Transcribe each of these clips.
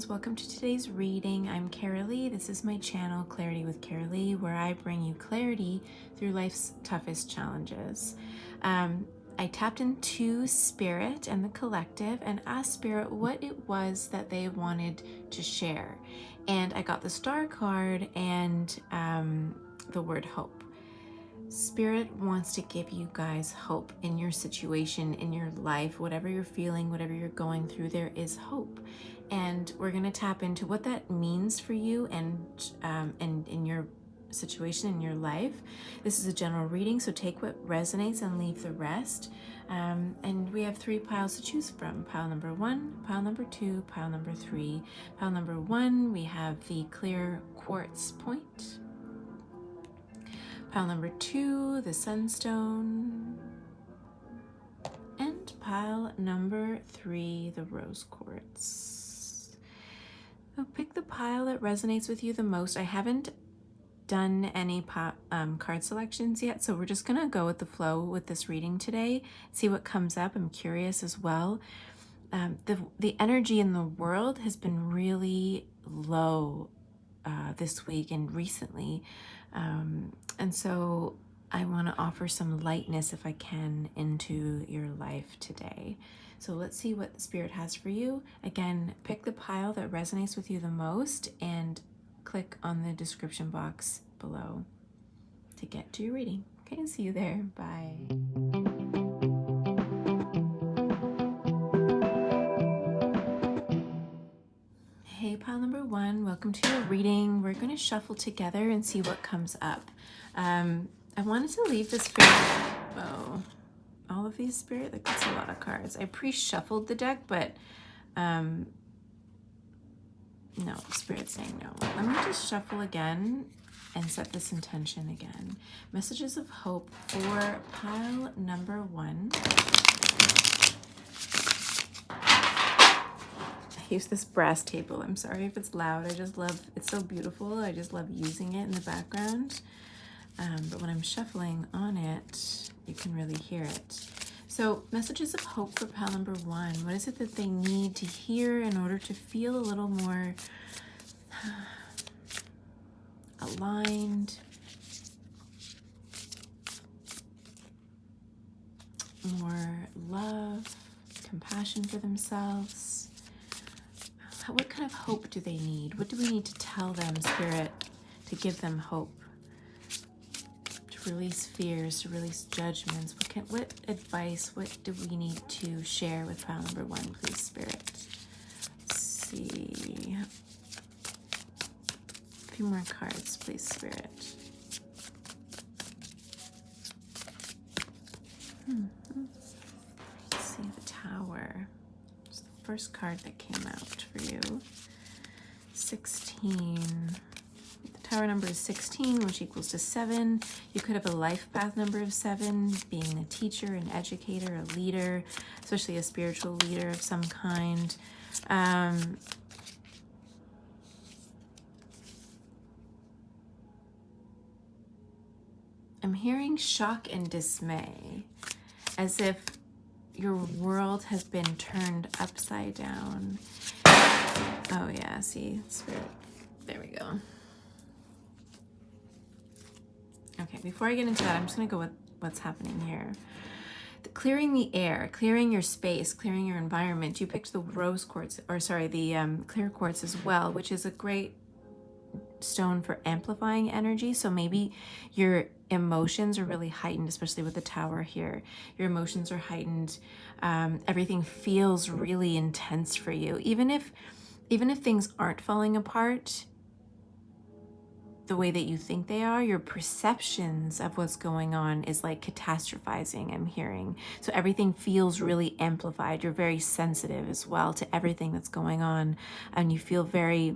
friends, welcome to today's reading. I'm Carolee. This is my channel, Clarity with Carolee, where I bring you clarity through life's toughest challenges. I tapped into Spirit and the collective and asked Spirit what it was that they wanted to share. And I got the Star card and the word hope. Spirit wants to give you guys hope in your situation, in your life, whatever you're feeling, whatever you're going through, there is hope. And we're going to tap into what that means for you and in your situation, in your life. This is a general reading, so take what resonates and leave the rest. And we have 3 piles to choose from. Pile number 1, pile number 2, pile number 3. Pile number 1, we have the clear quartz point. Pile number 2, the sunstone. And pile number 3, the rose quartz. So pick the pile that resonates with you the most. I haven't done any card selections yet, so we're just gonna go with the flow with this reading today, see what comes up. I'm curious as well. The energy in the world has been really low this week and recently. And so I want to offer some lightness, if I can, into your life today. So let's see what the Spirit has for you. Again, pick the pile that resonates with you the most and click on the description box below to get to your reading. Okay, see you there. Bye. Hey, pile number 1, welcome to your reading. We're going to shuffle together and see what comes up. I wanted to leave this all of these Spirit, like that's a lot of cards. I pre-shuffled the deck, but no, Spirit's saying no. Let me just shuffle again and set this intention again. Messages of hope for pile number 1. Use this brass table. I'm sorry if it's loud. I just love, it's so beautiful. I just love using it in the background. But when I'm shuffling on it, you can really hear it. So messages of hope for pile number 1. What is it that they need to hear in order to feel a little more aligned, more love, compassion for themselves? What kind of hope do they need? What do we need to tell them, Spirit, to give them hope? To release fears, to release judgments. What advice, what do we need to share with pile number 1, please, Spirit? Let's see. A few more cards, please, Spirit. Let's see, the Tower. First card that came out for you. 16. The Tower number is 16, which equals to 7. You could have a life path number of 7, being a teacher, an educator, a leader, especially a spiritual leader of some kind. I'm hearing shock and dismay, as if your world has been turned upside down. Oh yeah, see, Spirit. There we go. Okay, before I get into that, I'm just gonna go with what's happening here. Clearing the air, clearing your space, clearing your environment. You picked the rose quartz, or sorry, the clear quartz as well, which is a great stone for amplifying energy. So maybe your emotions are really heightened, especially with the Tower here. Your emotions are heightened. Everything feels really intense for you. Even if things aren't falling apart the way that you think they are, your perceptions of what's going on is like catastrophizing, I'm hearing. So everything feels really amplified. You're very sensitive as well to everything that's going on, and you feel very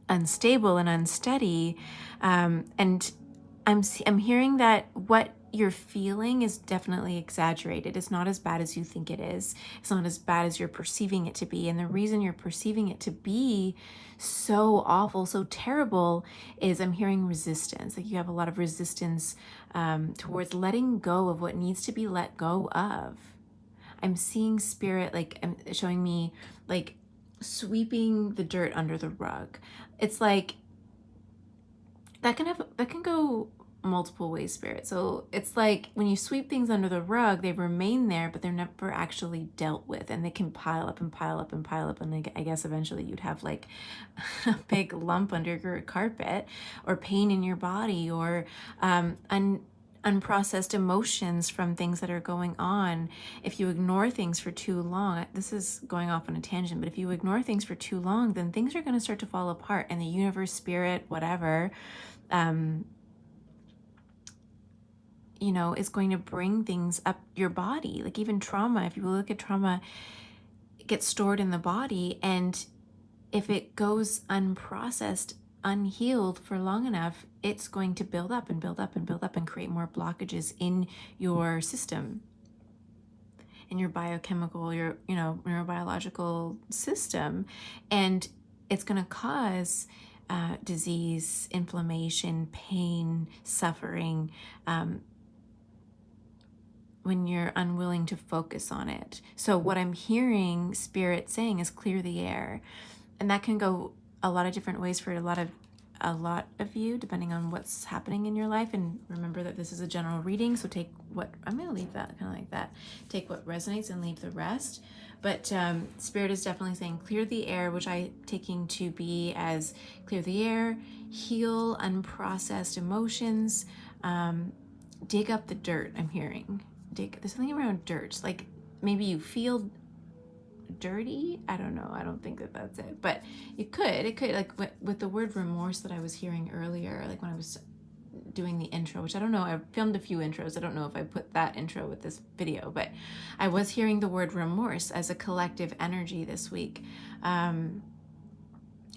unstable and unsteady. And I'm hearing that what you're feeling is definitely exaggerated. It's not as bad as you think it is. It's not as bad as you're perceiving it to be. And the reason you're perceiving it to be so awful, so terrible, is I'm hearing resistance. Like you have a lot of resistance towards letting go of what needs to be let go of. I'm seeing Spirit, like, showing me like sweeping the dirt under the rug. It's like that can go multiple ways, Spirit. So it's like when you sweep things under the rug, they remain there, but they're never actually dealt with, and they can pile up and pile up and pile up, and I guess eventually you'd have like a big lump under your carpet, or pain in your body, or unprocessed emotions from things that are going on. If you ignore things for too long, this is going off on a tangent, but if you ignore things for too long, then things are going to start to fall apart, and the universe, spirit, whatever, is going to bring things up your body. Like even trauma, if you look at trauma, it gets stored in the body, and if it goes unprocessed, unhealed for long enough, it's going to build up and build up and build up and create more blockages in your system, in your biochemical, your neurobiological system, and it's going to cause disease, inflammation, pain, suffering, when you're unwilling to focus on it. So what I'm hearing Spirit saying is clear the air. And that can go a lot of different ways for a lot of you, depending on what's happening in your life. And remember that this is a general reading, so take what, I'm going to leave that kind of like that. Take what resonates and leave the rest. But Spirit is definitely saying clear the air, which I'm taking to be as clear the air, heal unprocessed emotions, dig up the dirt. I'm hearing there's something around dirt, like maybe you feel dirty. I don't know, I don't think that that's it, but it could like with the word remorse that I was hearing earlier, like when I was doing the intro, which I don't know, I filmed a few intros, I don't know if I put that intro with this video, but I was hearing the word remorse as a collective energy this week. A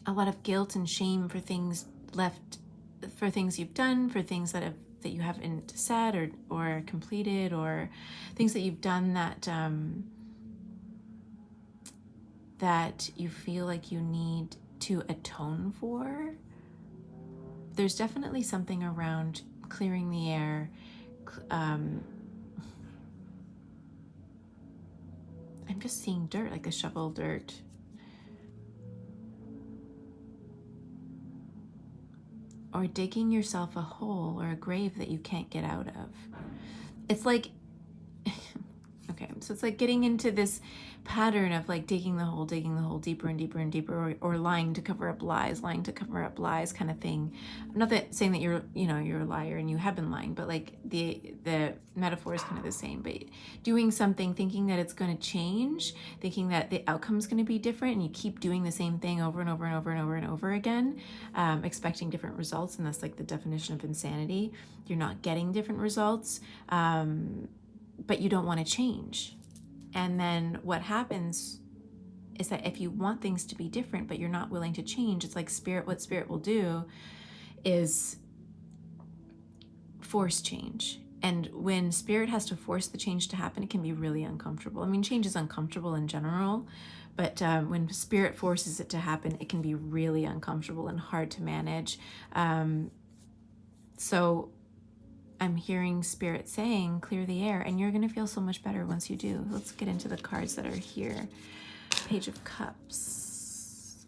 lot of guilt and shame for things you've done, for things that you haven't said or completed, or things that you've done that you feel like you need to atone for. There's definitely something around clearing the air. I'm just seeing dirt, like the shovel dirt. Or digging yourself a hole or a grave that you can't get out of. It's like, okay, so it's like getting into this pattern of like digging the hole deeper and deeper and deeper, or lying to cover up lies kind of thing. I'm not saying that you're a liar and you have been lying, but like the metaphor is kind of the same. But doing something, thinking that it's going to change, thinking that the outcome is going to be different, and you keep doing the same thing over and over and over and over and over again, expecting different results, and that's like the definition of insanity. You're not getting different results, but you don't want to change. And then what happens is that if you want things to be different, but you're not willing to change, it's like what Spirit will do is force change. And when Spirit has to force the change to happen, it can be really uncomfortable. I mean, change is uncomfortable in general, but when Spirit forces it to happen, it can be really uncomfortable and hard to manage. So I'm hearing Spirit saying, clear the air, and you're going to feel so much better once you do. Let's get into the cards that are here. Page of Cups.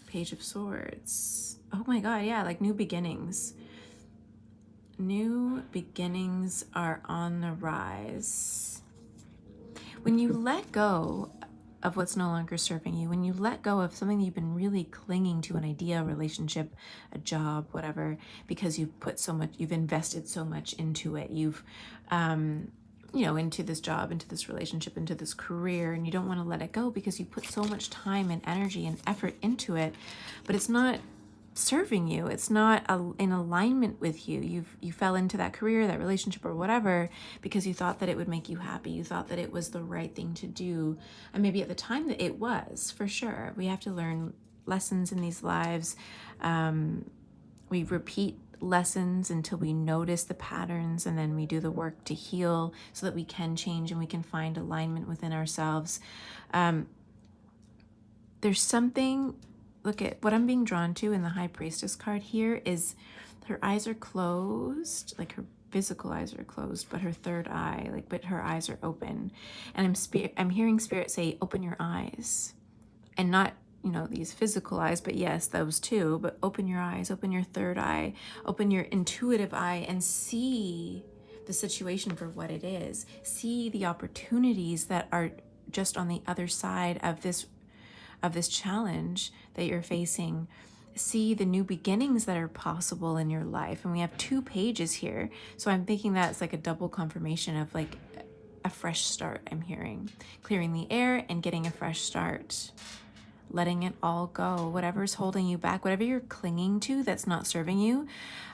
Page of Swords. Oh my God, yeah, like new beginnings. New beginnings are on the rise. When you let go of what's no longer serving you, when you let go of something that you've been really clinging to, an idea, a relationship, a job, whatever, because you've invested so much into it, you've into this job, into this relationship, into this career, and you don't want to let it go because you put so much time and energy and effort into it, but it's not serving you, it's not in alignment with you. You fell into that career, that relationship, or whatever because you thought that it would make you happy, you thought that it was the right thing to do, and maybe at the time that it was, for sure. We have to learn lessons in these lives. We repeat lessons until we notice the patterns, and then we do the work to heal so that we can change and we can find alignment within ourselves. There's something, look at what I'm being drawn to in the High Priestess card here is her eyes are closed, like her physical eyes are closed, but her third eye, but her eyes are open. And I'm hearing Spirit say, open your eyes. and not, these physical eyes, but yes, those too, but open your eyes, open your third eye, open your intuitive eye, and see the situation for what it is. See the opportunities that are just on the other side of this challenge that you're facing. See the new beginnings that are possible in your life. And we have 2 pages here. So I'm thinking that's like a double confirmation of like a fresh start. I'm hearing clearing the air and getting a fresh start, letting it all go, whatever's holding you back, whatever you're clinging to that's not serving you.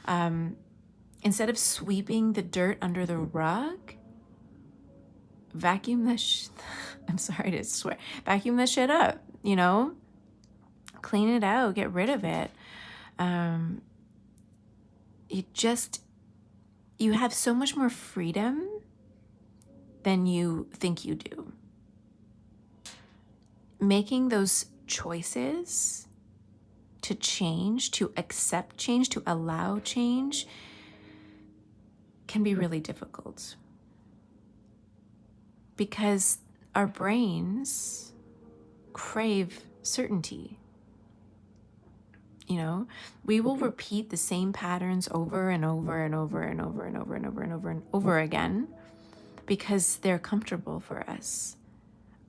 Instead of sweeping the dirt under the rug, vacuum the I'm sorry to swear, vacuum the shit up, clean it out, get rid of it. You have so much more freedom than you think you do. Making those choices to change, to accept change, to allow change can be really difficult, because our brains crave certainty. We will repeat the same patterns over and over and over and over and over and over and over and over again because they're comfortable for us.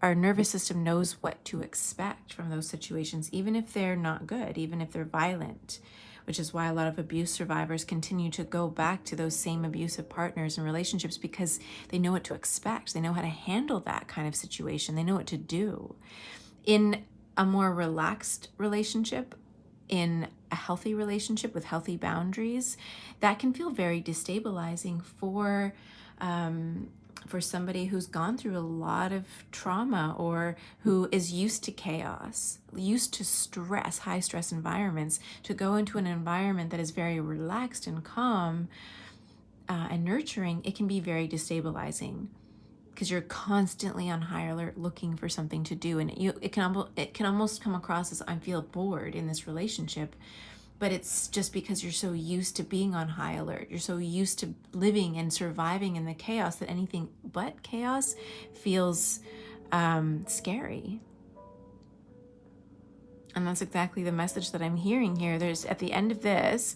Our nervous system knows what to expect from those situations, even if they're not good, even if they're violent, which is why a lot of abuse survivors continue to go back to those same abusive partners and relationships, because they know what to expect. They know how to handle that kind of situation. They know what to do. In a more relaxed relationship, in a healthy relationship with healthy boundaries, that can feel very destabilizing for somebody who's gone through a lot of trauma, or who is used to chaos, used to stress, high stress environments, to go into an environment that is very relaxed and calm and nurturing. It can be very destabilizing because you're constantly on high alert looking for something to do. And it can almost come across as, I feel bored in this relationship. But it's just because you're so used to being on high alert. You're so used to living and surviving in the chaos that anything but chaos feels scary. And that's exactly the message that I'm hearing here. There's, at the end of this,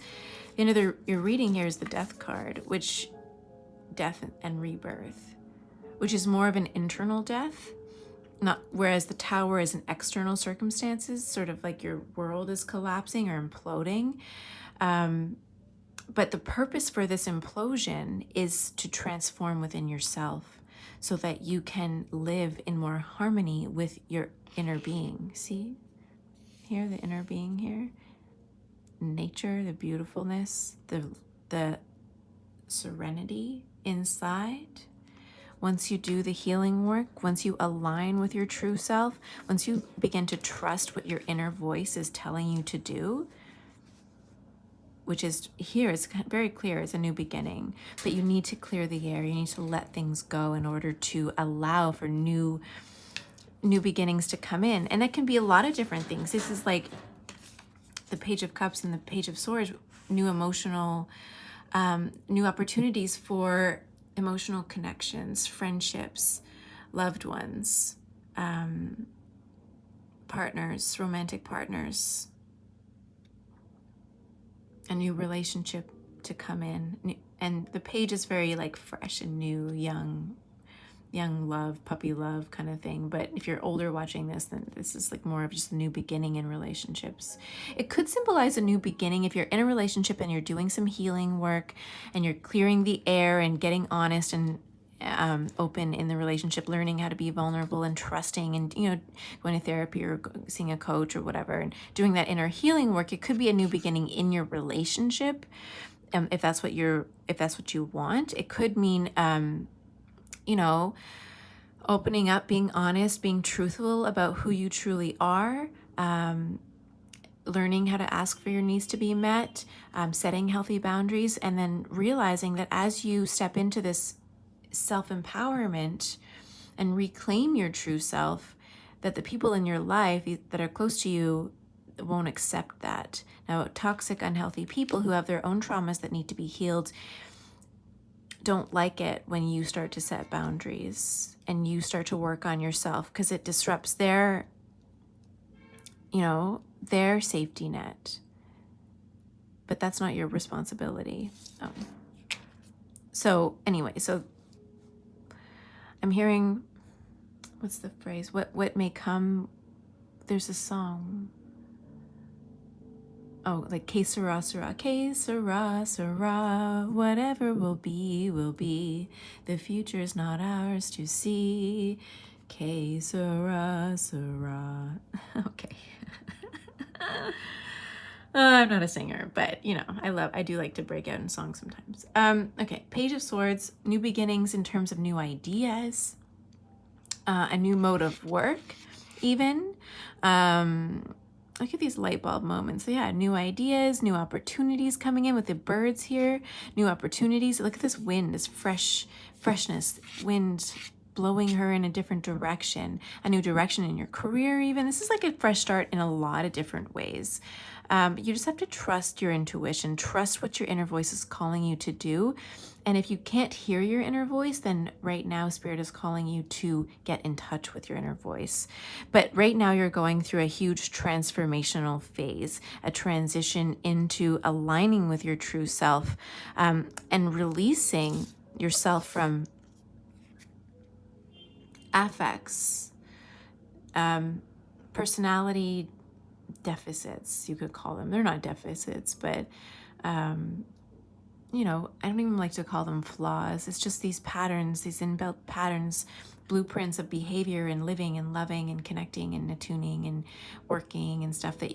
your reading here is the Death card, which death and rebirth, which is more of an internal death. Whereas the Tower is an external circumstances, sort of like your world is collapsing or imploding. But the purpose for this implosion is to transform within yourself so that you can live in more harmony with your inner being. See here, the inner being here, nature, the beautifulness, the serenity inside. Once you do the healing work, once you align with your true self, once you begin to trust what your inner voice is telling you to do, which is here, it's very clear, it's a new beginning, but you need to clear the air. You need to let things go in order to allow for new beginnings to come in. And that can be a lot of different things. This is like the Page of Cups and the Page of Swords, new emotional, new opportunities for emotional connections, friendships, loved ones, partners, romantic partners, a new relationship to come in. And the page is very like fresh and new, young love, puppy love kind of thing. But if you're older watching this, then this is like more of just a new beginning in relationships. It could symbolize a new beginning if you're in a relationship and you're doing some healing work and you're clearing the air and getting honest and open in the relationship, learning how to be vulnerable and trusting, and going to therapy or seeing a coach or whatever, and doing that inner healing work. It could be a new beginning in your relationship, if that's what you want. It could mean opening up, being honest, being truthful about who you truly are, learning how to ask for your needs to be met, setting healthy boundaries, and then realizing that as you step into this self-empowerment and reclaim your true self, that the people in your life that are close to you won't accept that. Now, toxic, unhealthy people who have their own traumas that need to be healed don't like it when you start to set boundaries and you start to work on yourself, because it disrupts their you know, their safety net. But that's not your responsibility. So anyway, so I'm hearing, what's the phrase? What may come, there's a song. Oh, like que sera, sera, que sera, sera, whatever will be, will be. The future's not ours to see. Que sera, sera. Okay. I'm not a singer, but you know, I do like to break out in songs sometimes. Okay, Page of Swords, new beginnings in terms of new ideas, a new mode of work, even. Look at these light bulb moments. So yeah, new ideas, new opportunities coming in with the birds here, new opportunities. Look at this wind, this freshness, wind blowing her in a different direction, a new direction in your career even. This is like a fresh start in a lot of different ways. You just have to trust your intuition, trust what your inner voice is calling you to do. And if you can't hear your inner voice, then right now Spirit is calling you to get in touch with your inner voice. But right now you're going through a huge transformational phase, a transition into aligning with your true self, and releasing yourself from affects, personality deficits, you could call them. They're not deficits, but you know, I don't even like to call them flaws. It's just these patterns, these inbuilt patterns, blueprints of behavior and living and loving and connecting and attuning and working and stuff that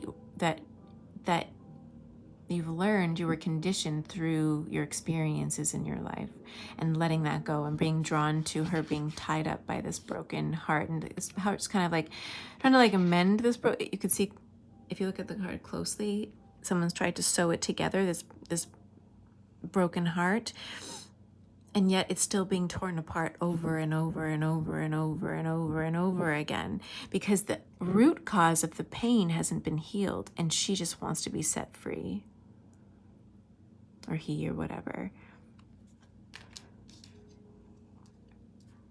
you've learned, you were conditioned through your experiences in your life, and letting that go and being drawn to her being tied up by this broken heart. And this heart's kind of like trying to like amend this. You could see, if you look at the card closely, someone's tried to sew it together, this broken heart, and yet it's still being torn apart over and over and over and over and over and over again, because the root cause of the pain hasn't been healed, and she just wants to be set free, or he, or whatever.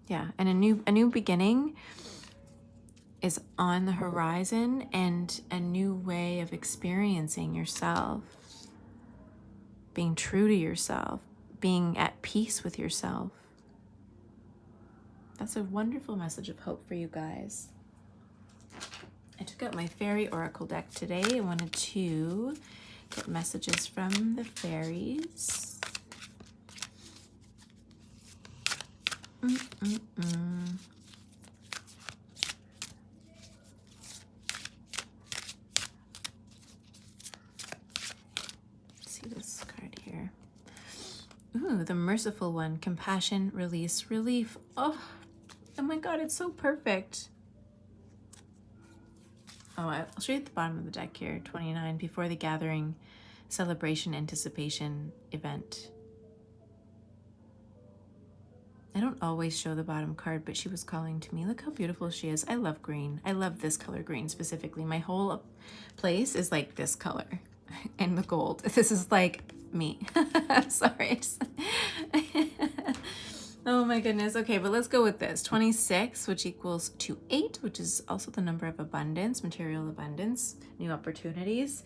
Yeah, and a new beginning is on the horizon, and a new way of experiencing yourself, being true to yourself, being at peace with yourself. That's a wonderful message of hope for you guys. I took out my fairy oracle deck today. I wanted to get messages from the fairies. See this card here. Ooh, the merciful one. Compassion, release, relief. Oh my God, it's so perfect. Oh, I'll show you at the bottom of the deck here. 29, before the gathering, celebration, anticipation, event. I don't always show the bottom card, but she was calling to me. Look how beautiful she is. I love green. I love this color green specifically. My whole place is like this color and the gold. This is like me. Sorry. Oh my goodness. Okay, but let's go with this. 26, which equals to 8, which is also the number of abundance, material abundance, new opportunities.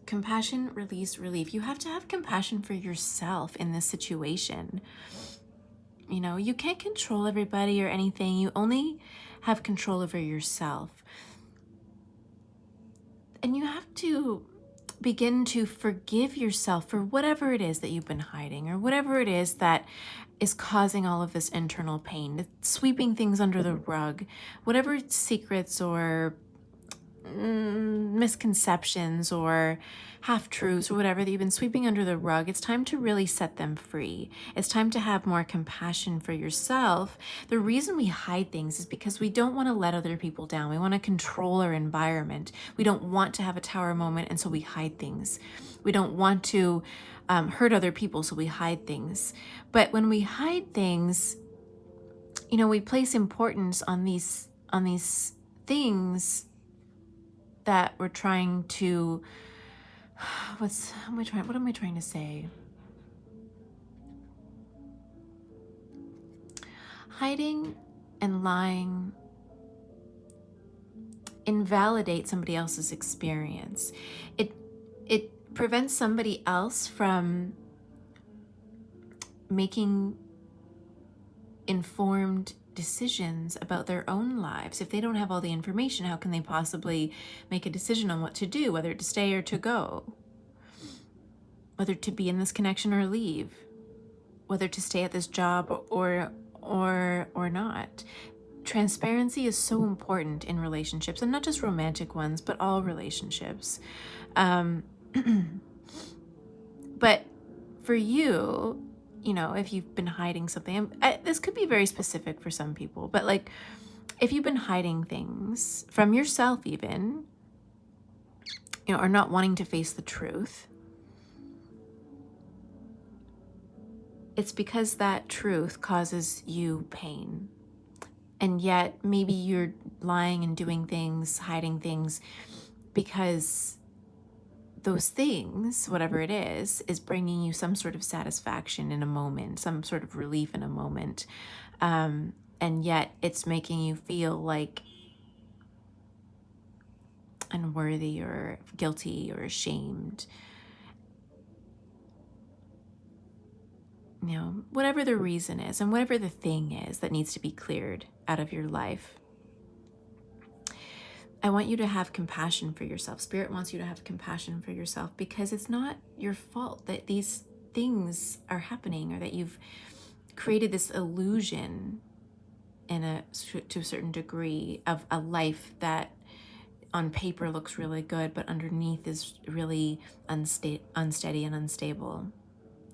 Compassion, release, relief. You have to have compassion for yourself in this situation. You know, you can't control everybody or anything. You only have control over yourself. And you have to begin to forgive yourself for whatever it is that you've been hiding, or whatever it is that is causing all of this internal pain, sweeping things under the rug, whatever secrets or misconceptions or half-truths or whatever that you've been sweeping under the rug. It's time to really set them free. It's time to have more compassion for yourself. The reason we hide things is because we don't want to let other people down. We want to control our environment. We don't want to have a tower moment, and so we hide things. We don't want to hurt other people, so we hide things. But when we hide things, you know, we place importance on these things that we're trying to, what am I trying to say? Hiding and lying invalidate somebody else's experience. It prevents somebody else from making informed decisions about their own lives. If they don't have all the information, how can they possibly make a decision on what to do, whether to stay or to go, whether to be in this connection or leave, whether to stay at this job or not? Transparency is so important in relationships, and not just romantic ones, but all relationships. But for you, if you've been hiding something, this could be very specific for some people, but like if you've been hiding things from yourself even, or not wanting to face the truth, it's because that truth causes you pain. And yet maybe you're lying and doing things, hiding things, because those things, whatever it is bringing you some sort of satisfaction in a moment, some sort of relief in a moment. And yet it's making you feel like unworthy or guilty or ashamed. Whatever the reason is and whatever the thing is that needs to be cleared out of your life, I want you to have compassion for yourself. Spirit wants you to have compassion for yourself, because it's not your fault that these things are happening, or that you've created this illusion to a certain degree of a life that on paper looks really good, but underneath is really unsteady and unstable.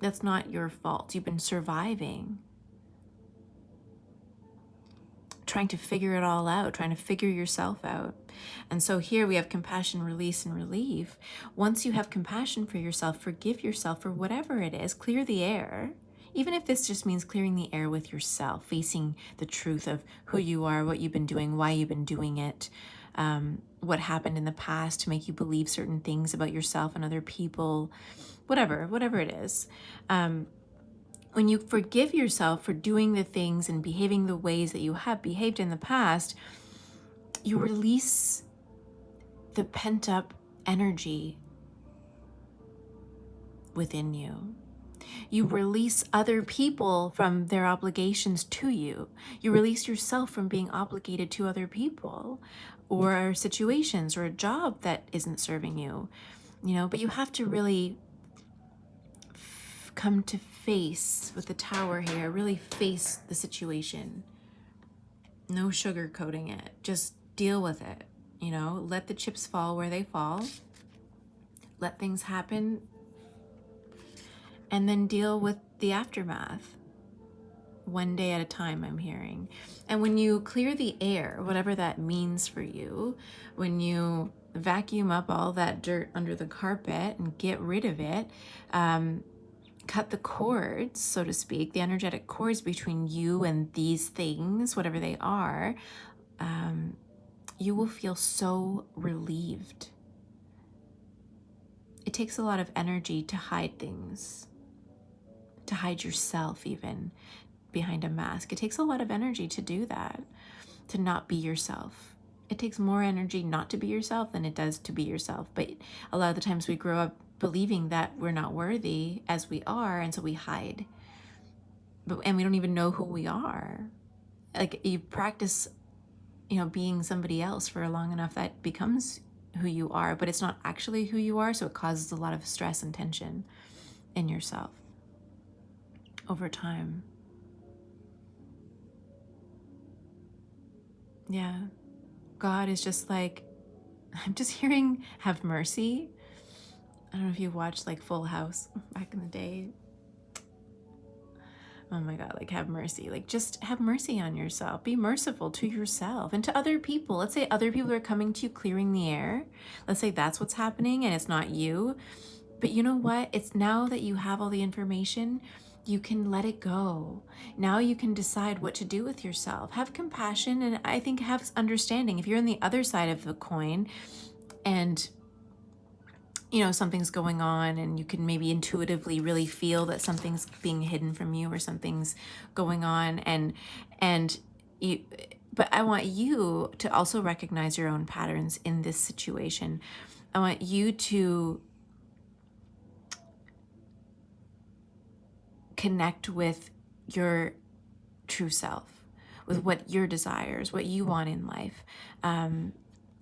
That's not your fault. You've been surviving, trying to figure it all out, trying to figure yourself out. And so here we have compassion, release, and relief. Once you have compassion for yourself, forgive yourself for whatever it is, clear the air. Even if this just means clearing the air with yourself, facing the truth of who you are, what you've been doing, why you've been doing it, what happened in the past to make you believe certain things about yourself and other people, whatever it is. When you forgive yourself for doing the things and behaving the ways that you have behaved in the past, you release the pent-up energy within you. You release other people from their obligations to you. You release yourself from being obligated to other people or situations or a job that isn't serving you. But you have to really come to face with the tower here, really face the situation. No sugarcoating it. Just deal with it. Let the chips fall where they fall. Let things happen. And then deal with the aftermath. One day at a time, I'm hearing. And when you clear the air, whatever that means for you, when you vacuum up all that dirt under the carpet and get rid of it, cut the cords, so to speak, the energetic cords between you and these things, whatever they are, you will feel so relieved. It takes a lot of energy to hide things, to hide yourself even behind a mask. It takes a lot of energy to do that, to not be yourself. It takes more energy not to be yourself than it does to be yourself. But a lot of the times we grow up believing that we're not worthy as we are, and so we hide. And we don't even know who we are. Like, you practice, being somebody else for long enough that becomes who you are, but it's not actually who you are, so it causes a lot of stress and tension in yourself over time. Yeah. God is just like, I'm just hearing, have mercy. I don't know if you watched like Full House back in the day. Oh my God, like, have mercy. Like, just have mercy on yourself. Be merciful to yourself and to other people. Let's say other people are coming to you, clearing the air. Let's say that's what's happening and it's not you. But you know what? It's now that you have all the information, you can let it go. Now you can decide what to do with yourself. Have compassion, and I think have understanding. If you're on the other side of the coin and something's going on and you can maybe intuitively really feel that something's being hidden from you or something's going on, and you, But I want you to also recognize your own patterns in this situation. I want you to connect with your true self, with what your desires, what you want in life.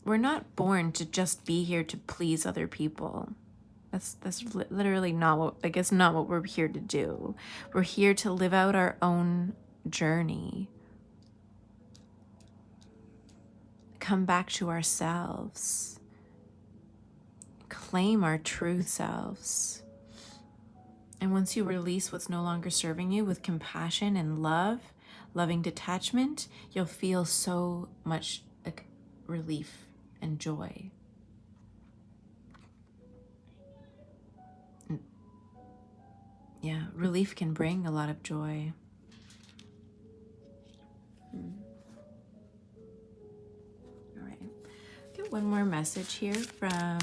We're not born to just be here to please other people. That's literally not what, I guess, not what we're here to do. We're here to live out our own journey. Come back to ourselves. Claim our true selves. And once you release what's no longer serving you with compassion and love, loving detachment, you'll feel so much like relief and joy. Yeah, relief can bring a lot of joy. All right. Get one more message here from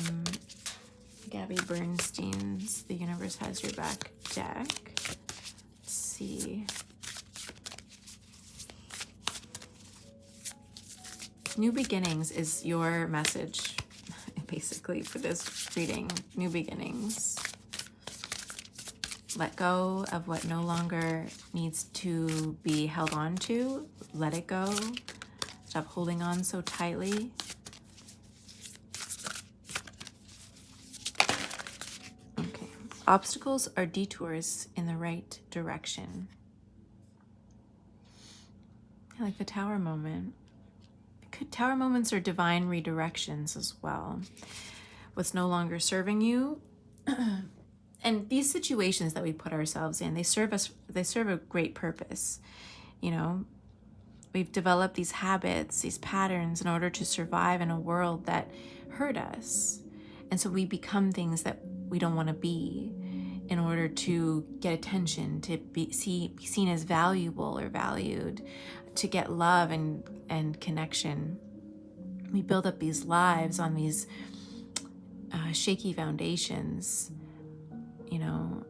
Gabby Bernstein's The Universe Has Your Back deck. Let's see. New beginnings is your message, basically, for this reading. New beginnings. Let go of what no longer needs to be held on to. Let it go. Stop holding on so tightly. Okay. Obstacles are detours in the right direction. I like the tower moment. Tower moments are divine redirections as well. What's no longer serving you. And these situations that we put ourselves in, they serve a great purpose. You know, we've developed these habits, these patterns in order to survive in a world that hurt us. And so we become things that we don't want to be in order to get attention, to be seen as valuable or valued, to get love and connection. We build up these lives on these shaky foundations, you know,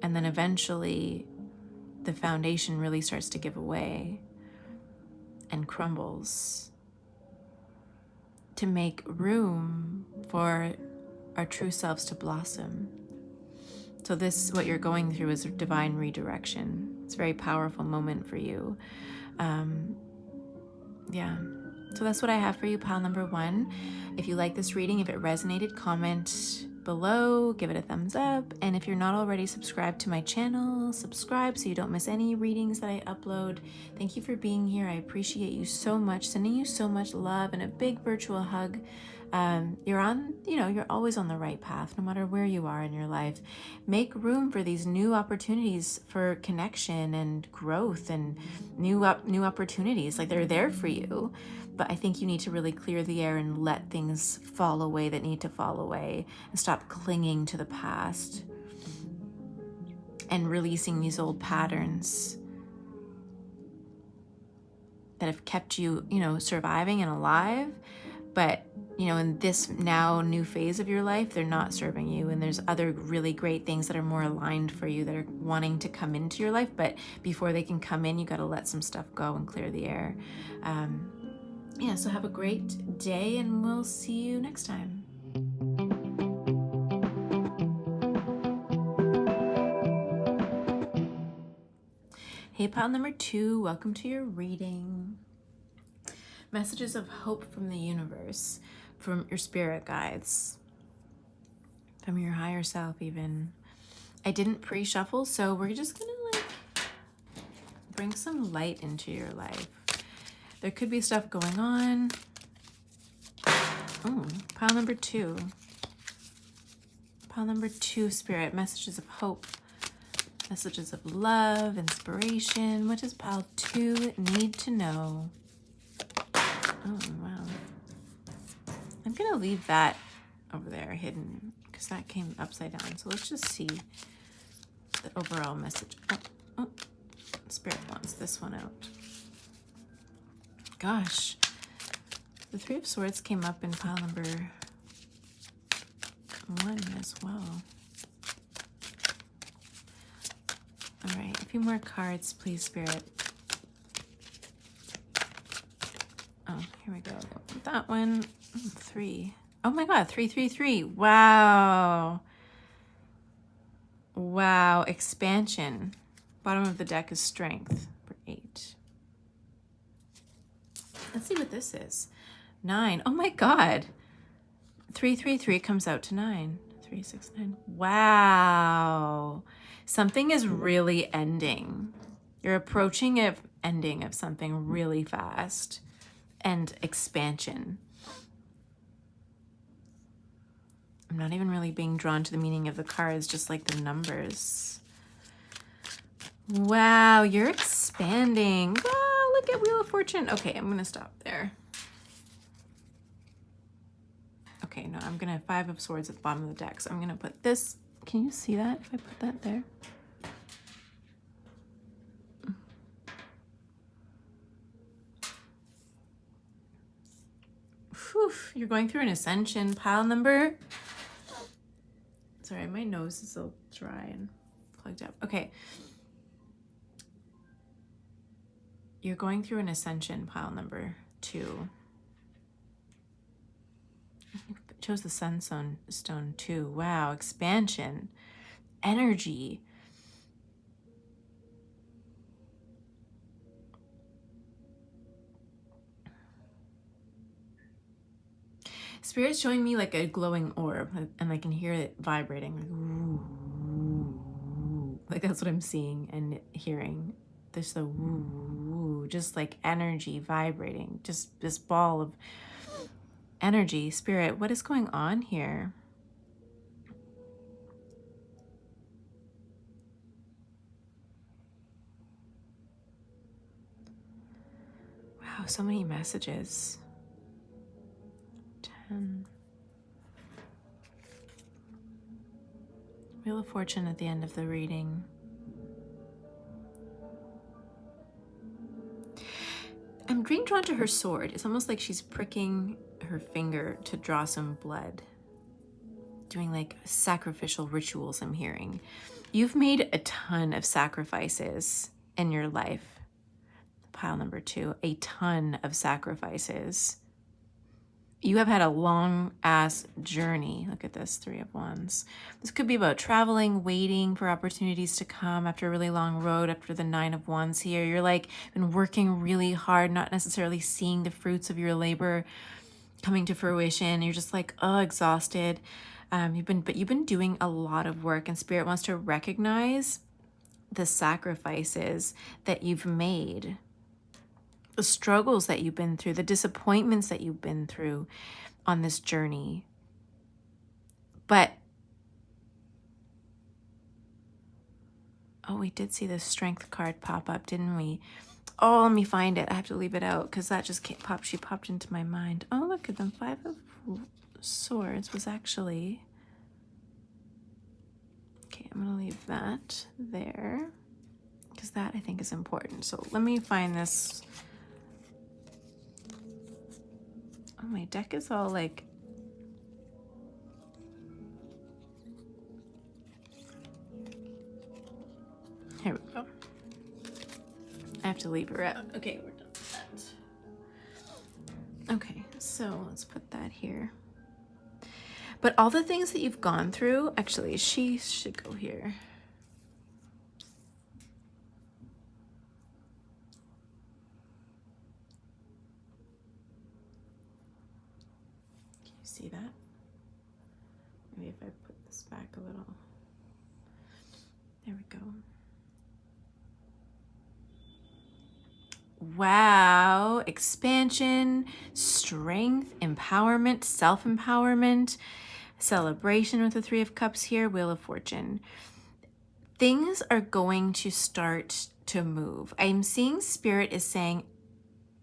and then eventually the foundation really starts to give away and crumbles to make room for our true selves to blossom. So this, what you're going through, is a divine redirection. It's a very powerful moment for you. Yeah. So that's what I have for you, pile number 1. If you like this reading, if it resonated, comment below, give it a thumbs up. And if you're not already subscribed to my channel, subscribe so you don't miss any readings that I upload. Thank you for being here. I appreciate you so much. Sending you so much love and a big virtual hug. You're always on the right path, no matter where you are in your life. Make room for these new opportunities for connection and growth and new opportunities. Like, they're there for you. But I think you need to really clear the air and let things fall away that need to fall away, and stop clinging to the past and releasing these old patterns that have kept you, surviving and alive. But, in this now new phase of your life, they're not serving you. And there's other really great things that are more aligned for you, that are wanting to come into your life. But before they can come in, you got to let some stuff go and clear the air. So have a great day, and we'll see you next time. Hey, pile number 2, welcome to your reading. Messages of hope from the universe, from your spirit guides, from your higher self even. I didn't pre-shuffle, so we're just gonna bring some light into your life. There could be stuff going on. Oh, pile number 2. Pile number 2, spirit, messages of hope, messages of love, inspiration. What does pile 2 need to know? Oh, wow. I'm going to leave that over there hidden because that came upside down. So let's just see the overall message. Oh, Spirit wants this one out. Gosh. The 3 of Swords came up in pile number 1 as well. All right, a few more cards, please, Spirit. Oh, here we go. That one, 3. Oh my God, 333. Wow. Wow, expansion. Bottom of the deck is strength for 8. Let's see what this is. 9. Oh my God. 333 comes out to 9. 3, 6, 9. Wow. Something is really ending. You're approaching an ending of something really fast. And expansion. I'm not even really being drawn to the meaning of the cards, just like the numbers. Wow, you're expanding. Wow, look at Wheel of Fortune. Okay, I'm going to stop there. Okay, no, I'm going to 5 of Swords at the bottom of the deck. So I'm going to put this. Can you see that if I put that there? Whew, you're going through an ascension. Pile number. Sorry, my nose is so dry and plugged up. Okay. You're going through an ascension, pile number 2. You chose the Sunstone stone too. Wow, expansion, energy. Spirit's showing me like a glowing orb, and I can hear it vibrating. Like, ooh, like that's what I'm seeing and hearing. There's the woo, just like energy vibrating. Just this ball of energy. Spirit, what is going on here? Wow, so many messages. 10. Wheel of Fortune at the end of the reading. I'm being drawn to her sword. It's almost like she's pricking her finger to draw some blood. Doing like sacrificial rituals, I'm hearing. You've made a ton of sacrifices in your life. Pile number 2, a ton of sacrifices. You have had a long ass journey. Look at this, 3 of Wands. This could be about traveling, waiting for opportunities to come after a really long road, after the 9 of Wands here. You're like been working really hard, not necessarily seeing the fruits of your labor coming to fruition. You're just like, oh, exhausted. You've been doing a lot of work, and Spirit wants to recognize the sacrifices that you've made, the struggles that you've been through, the disappointments that you've been through on this journey. But, oh, we did see the Strength card pop up, didn't we? Oh, let me find it. I have to leave it out because that just she popped into my mind. Oh, look at them. 5 of Swords was actually... Okay, I'm going to leave that there because that I think is important. So let me find this. Oh, my deck is all like... Here we go. I have to leave her out. Okay, we're done with that. Okay, so let's put that here. But all the things that you've gone through, actually, she should go here. Can you see that? Maybe if I put this back a little. There we go. Wow, expansion, strength, empowerment, self-empowerment, celebration with the 3 of Cups here, Wheel of Fortune. Things are going to start to move. I'm seeing Spirit is saying,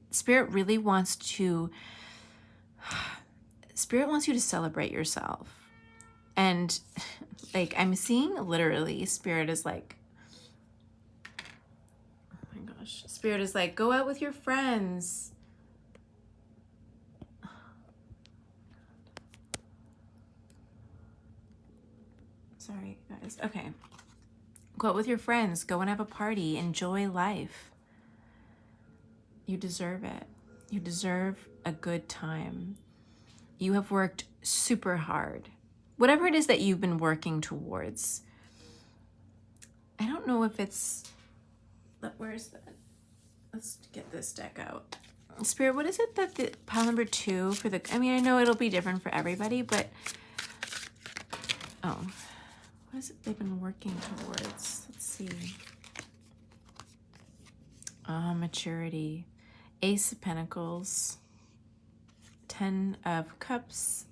Spirit really wants to, Spirit wants you to celebrate yourself. And like, I'm seeing literally Spirit is like, Spirit is like, go out with your friends. Sorry, guys. Okay. Go out with your friends. Go and have a party. Enjoy life. You deserve it. You deserve a good time. You have worked super hard. Whatever it is that you've been working towards. I don't know if it's, where's that? Let's get this deck out. Spirit, what is it that the pile number 2 for the, I mean, I know it'll be different for everybody, but, oh, what is it they've been working towards? Let's see. Maturity. Ace of Pentacles. 10 of Cups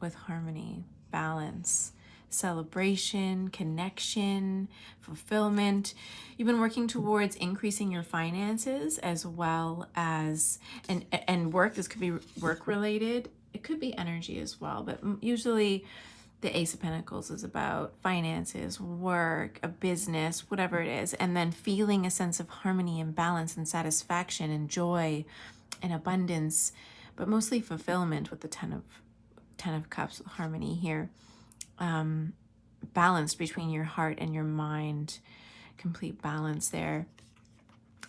with harmony, balance, celebration, connection, fulfillment. You've been working towards increasing your finances as well as, and work. This could be work related. It could be energy as well, but usually the Ace of Pentacles is about finances, work, a business, whatever it is, and then feeling a sense of harmony and balance and satisfaction and joy and abundance, but mostly fulfillment with the 10 of Cups, harmony here. Balance between your heart and your mind, complete balance there.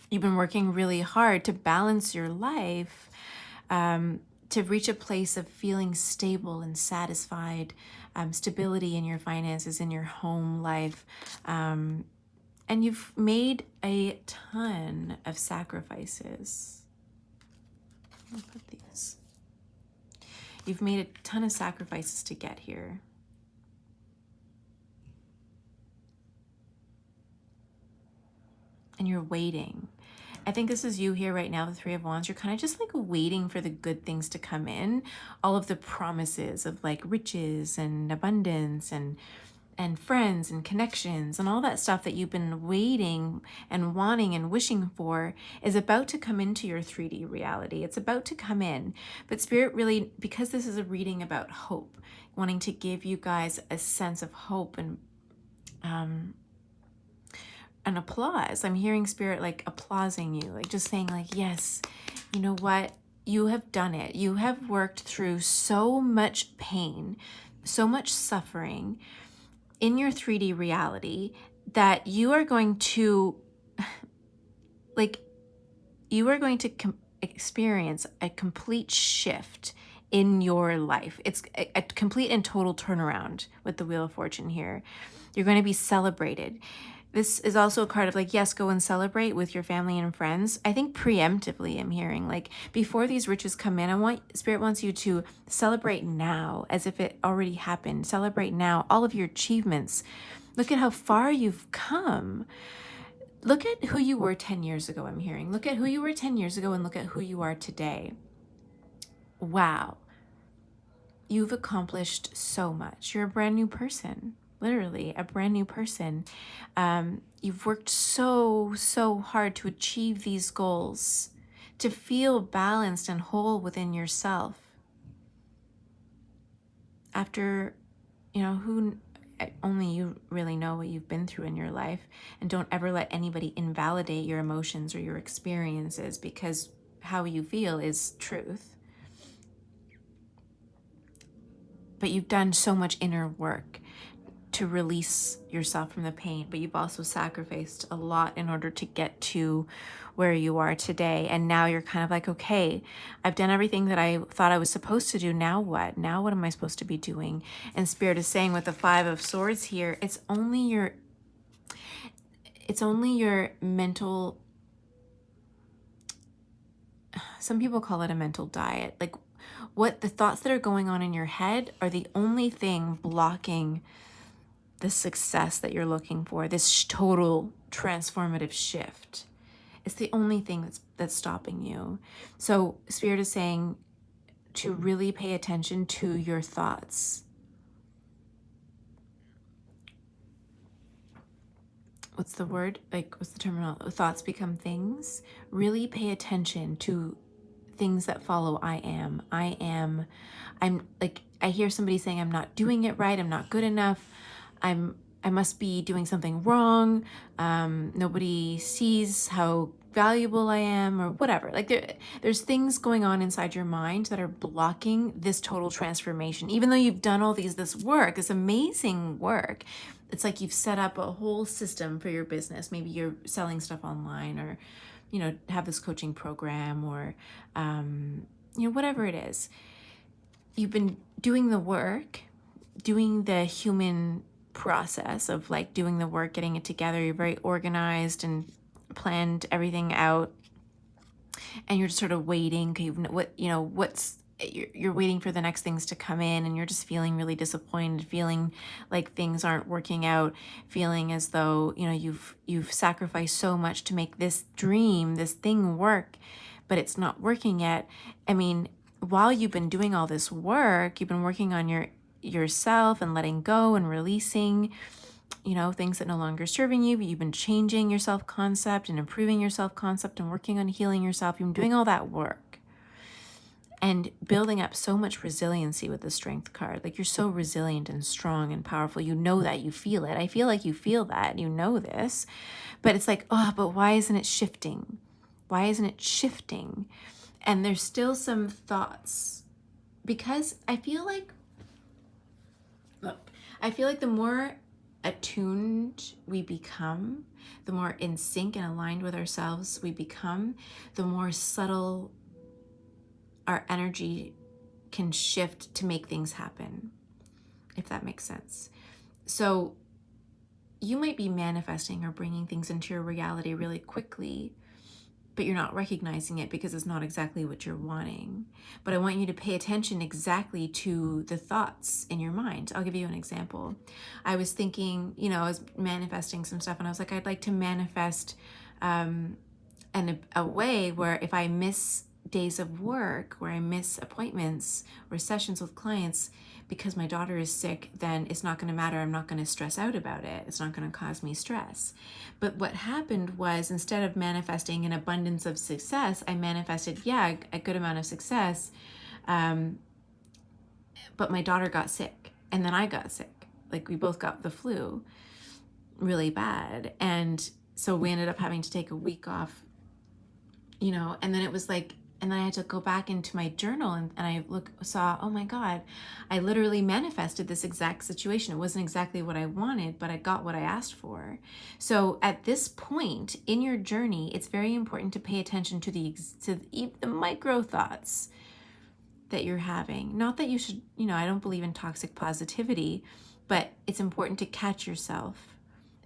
You've been working really hard to balance your life, to reach a place of feeling stable and satisfied, stability in your finances, in your home life. And you've made a ton of sacrifices. I'll put these. You've made a ton of sacrifices to get here. And you're waiting. I think this is you here right now, the 3 of Wands. You're kind of just like waiting for the good things to come in. All of the promises of like riches and abundance and friends and connections and all that stuff that you've been waiting and wanting and wishing for is about to come into your 3D reality. It's about to come in. But Spirit really, because this is a reading about hope, wanting to give you guys a sense of hope and an applause. I'm hearing Spirit like applauding you, like just saying like, yes, you know what? You have done it. You have worked through so much pain, so much suffering in your 3D reality that you are going to, like, you are going to experience a complete shift in your life. It's a complete and total turnaround with the Wheel of Fortune here. You're going to be celebrated. This is also a card of like, yes, go and celebrate with your family and friends. I think preemptively I'm hearing like before these riches come in, Spirit wants you to celebrate now as if it already happened. Celebrate now all of your achievements. Look at how far you've come. Look at who you were 10 years ago, I'm hearing. Look at who you were 10 years ago and look at who you are today. Wow. You've accomplished so much. You're a brand new person. Literally a brand new person. You've worked so hard to achieve these goals, to feel balanced and whole within yourself. After, only you really know what you've been through in your life, and don't ever let anybody invalidate your emotions or your experiences, because how you feel is truth. But you've done so much inner work to release yourself from the pain, but you've also sacrificed a lot in order to get to where you are today. And now you're kind of like, okay, I've done everything that I thought I was supposed to do. Now what? Now what am I supposed to be doing? And Spirit is saying with the 5 of Swords here, it's only your mental, some people call it a mental diet. Like what the thoughts that are going on in your head are the only thing blocking the success that you're looking for, this total transformative shift. It's the only thing that's stopping you. So Spirit is saying to really pay attention to your thoughts. What's the word? Like, what's the terminology? Thoughts become things. Really pay attention to things that follow I'm like, I hear somebody saying, I'm not doing it right. I'm not good enough. I must be doing something wrong. Nobody sees how valuable I am or whatever. Like there's things going on inside your mind that are blocking this total transformation. Even though you've done all this work, this amazing work, it's like you've set up a whole system for your business. Maybe you're selling stuff online or you know, have this coaching program or, you know, whatever it is. You've been doing the work, doing the human process of like doing the work, getting it together. You're very organized and planned everything out, and you're just sort of waiting. Okay, what, you know, you're waiting for the next things to come in, and you're just feeling really disappointed, feeling like things aren't working out, feeling as though, you know, you've sacrificed so much to make this dream, this thing work, but it's not working yet. I mean, while you've been doing all this work, you've been working on yourself and letting go and releasing, you know, things that no longer serving you. You've been changing your self-concept and improving your self-concept and working on healing yourself. You've been doing all that work and building up so much resiliency with the Strength card. Like, you're so resilient and strong and powerful. You know that, you feel it. I feel like you feel that, you know this, but it's like, oh, but why isn't it shifting? Why isn't it shifting? And there's still some thoughts, because I feel like the more attuned we become, the more in sync and aligned with ourselves we become, the more subtle our energy can shift to make things happen, if that makes sense. So you might be manifesting or bringing things into your reality really quickly, but you're not recognizing it because it's not exactly what you're wanting. But I want you to pay attention exactly to the thoughts in your mind. I'll give you an example. I was thinking, you know, I was manifesting some stuff, and I was like, I'd like to manifest a way where if I miss days of work, where I miss appointments or sessions with clients because my daughter is sick, then it's not going to matter. I'm not going to stress out about it. It's not going to cause me stress. But what happened was, instead of manifesting an abundance of success, I manifested, yeah, a good amount of success. But my daughter got sick, and then I got sick. Like, we both got the flu really bad. And so we ended up having to take a week off, you know, and then it was like, and then I had to go back into my journal, and I saw, oh my God, I literally manifested this exact situation. It wasn't exactly what I wanted, but I got what I asked for. So at this point in your journey, it's very important to pay attention to the micro thoughts that you're having. Not that you should, you know, I don't believe in toxic positivity, but it's important to catch yourself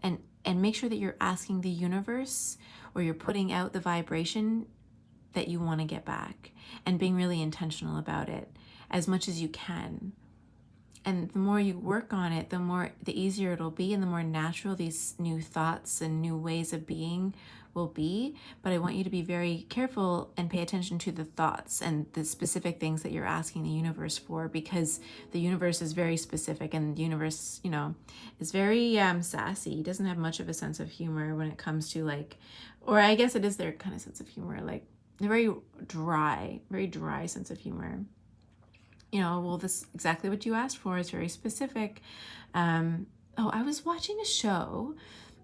and make sure that you're asking the universe, or you're putting out the vibration that you want to get back, and being really intentional about it as much as you can. And the more you work on it, the easier it'll be, and the more natural these new thoughts and new ways of being will be. But I want you to be very careful and pay attention to the thoughts and the specific things that you're asking the universe for, because the universe is very specific, and the universe, you know, is very sassy. It doesn't have much of a sense of humor when it comes to, like, or I guess it is their kind of sense of humor, like, they're very dry sense of humor. You know, well, this is exactly what you asked for. It's very specific. I was watching a show.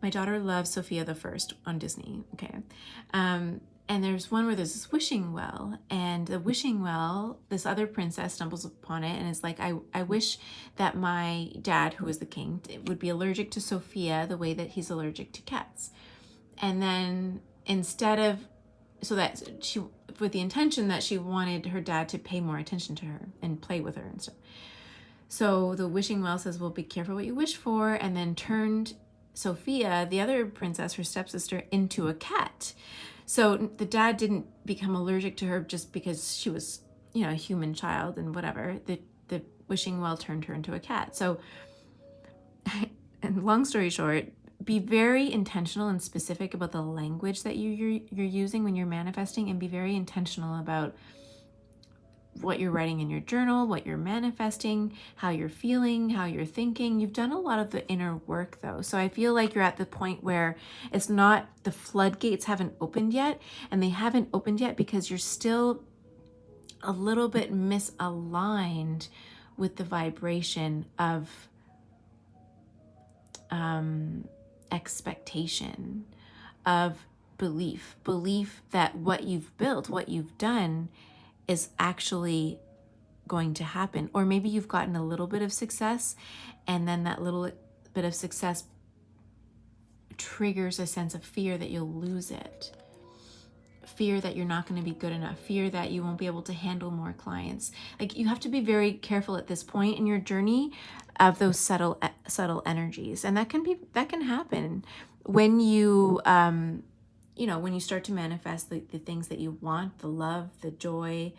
My daughter loves Sophia the First on Disney. Okay. And there's one where there's this wishing well, and the wishing well, this other princess stumbles upon it and is like, I wish that my dad, who is the king, would be allergic to Sophia the way that he's allergic to cats. And then instead of, so that she, with the intention that she wanted her dad to pay more attention to her and play with her and stuff. So the wishing well says, well, be careful what you wish for, and then turned Sophia, the other princess, her stepsister, into a cat. So the dad didn't become allergic to her just because she was, you know, a human child and whatever. The wishing well turned her into a cat. So, and long story short, be very intentional and specific about the language that you're using when you're manifesting, and be very intentional about what you're writing in your journal, what you're manifesting, how you're feeling, how you're thinking. You've done a lot of the inner work though. So I feel like you're at the point where it's not, the floodgates haven't opened yet, and they haven't opened yet because you're still a little bit misaligned with the vibration of expectation, of belief that what you've built, what you've done is actually going to happen. Or maybe you've gotten a little bit of success, and then that little bit of success triggers a sense of fear that you'll lose it. fear that you're not going to be good enough, fear that you won't be able to handle more clients. Like, you have to be very careful at this point in your journey of those subtle energies. And that can happen when you when you start to manifest the things that you want, the love, the joy,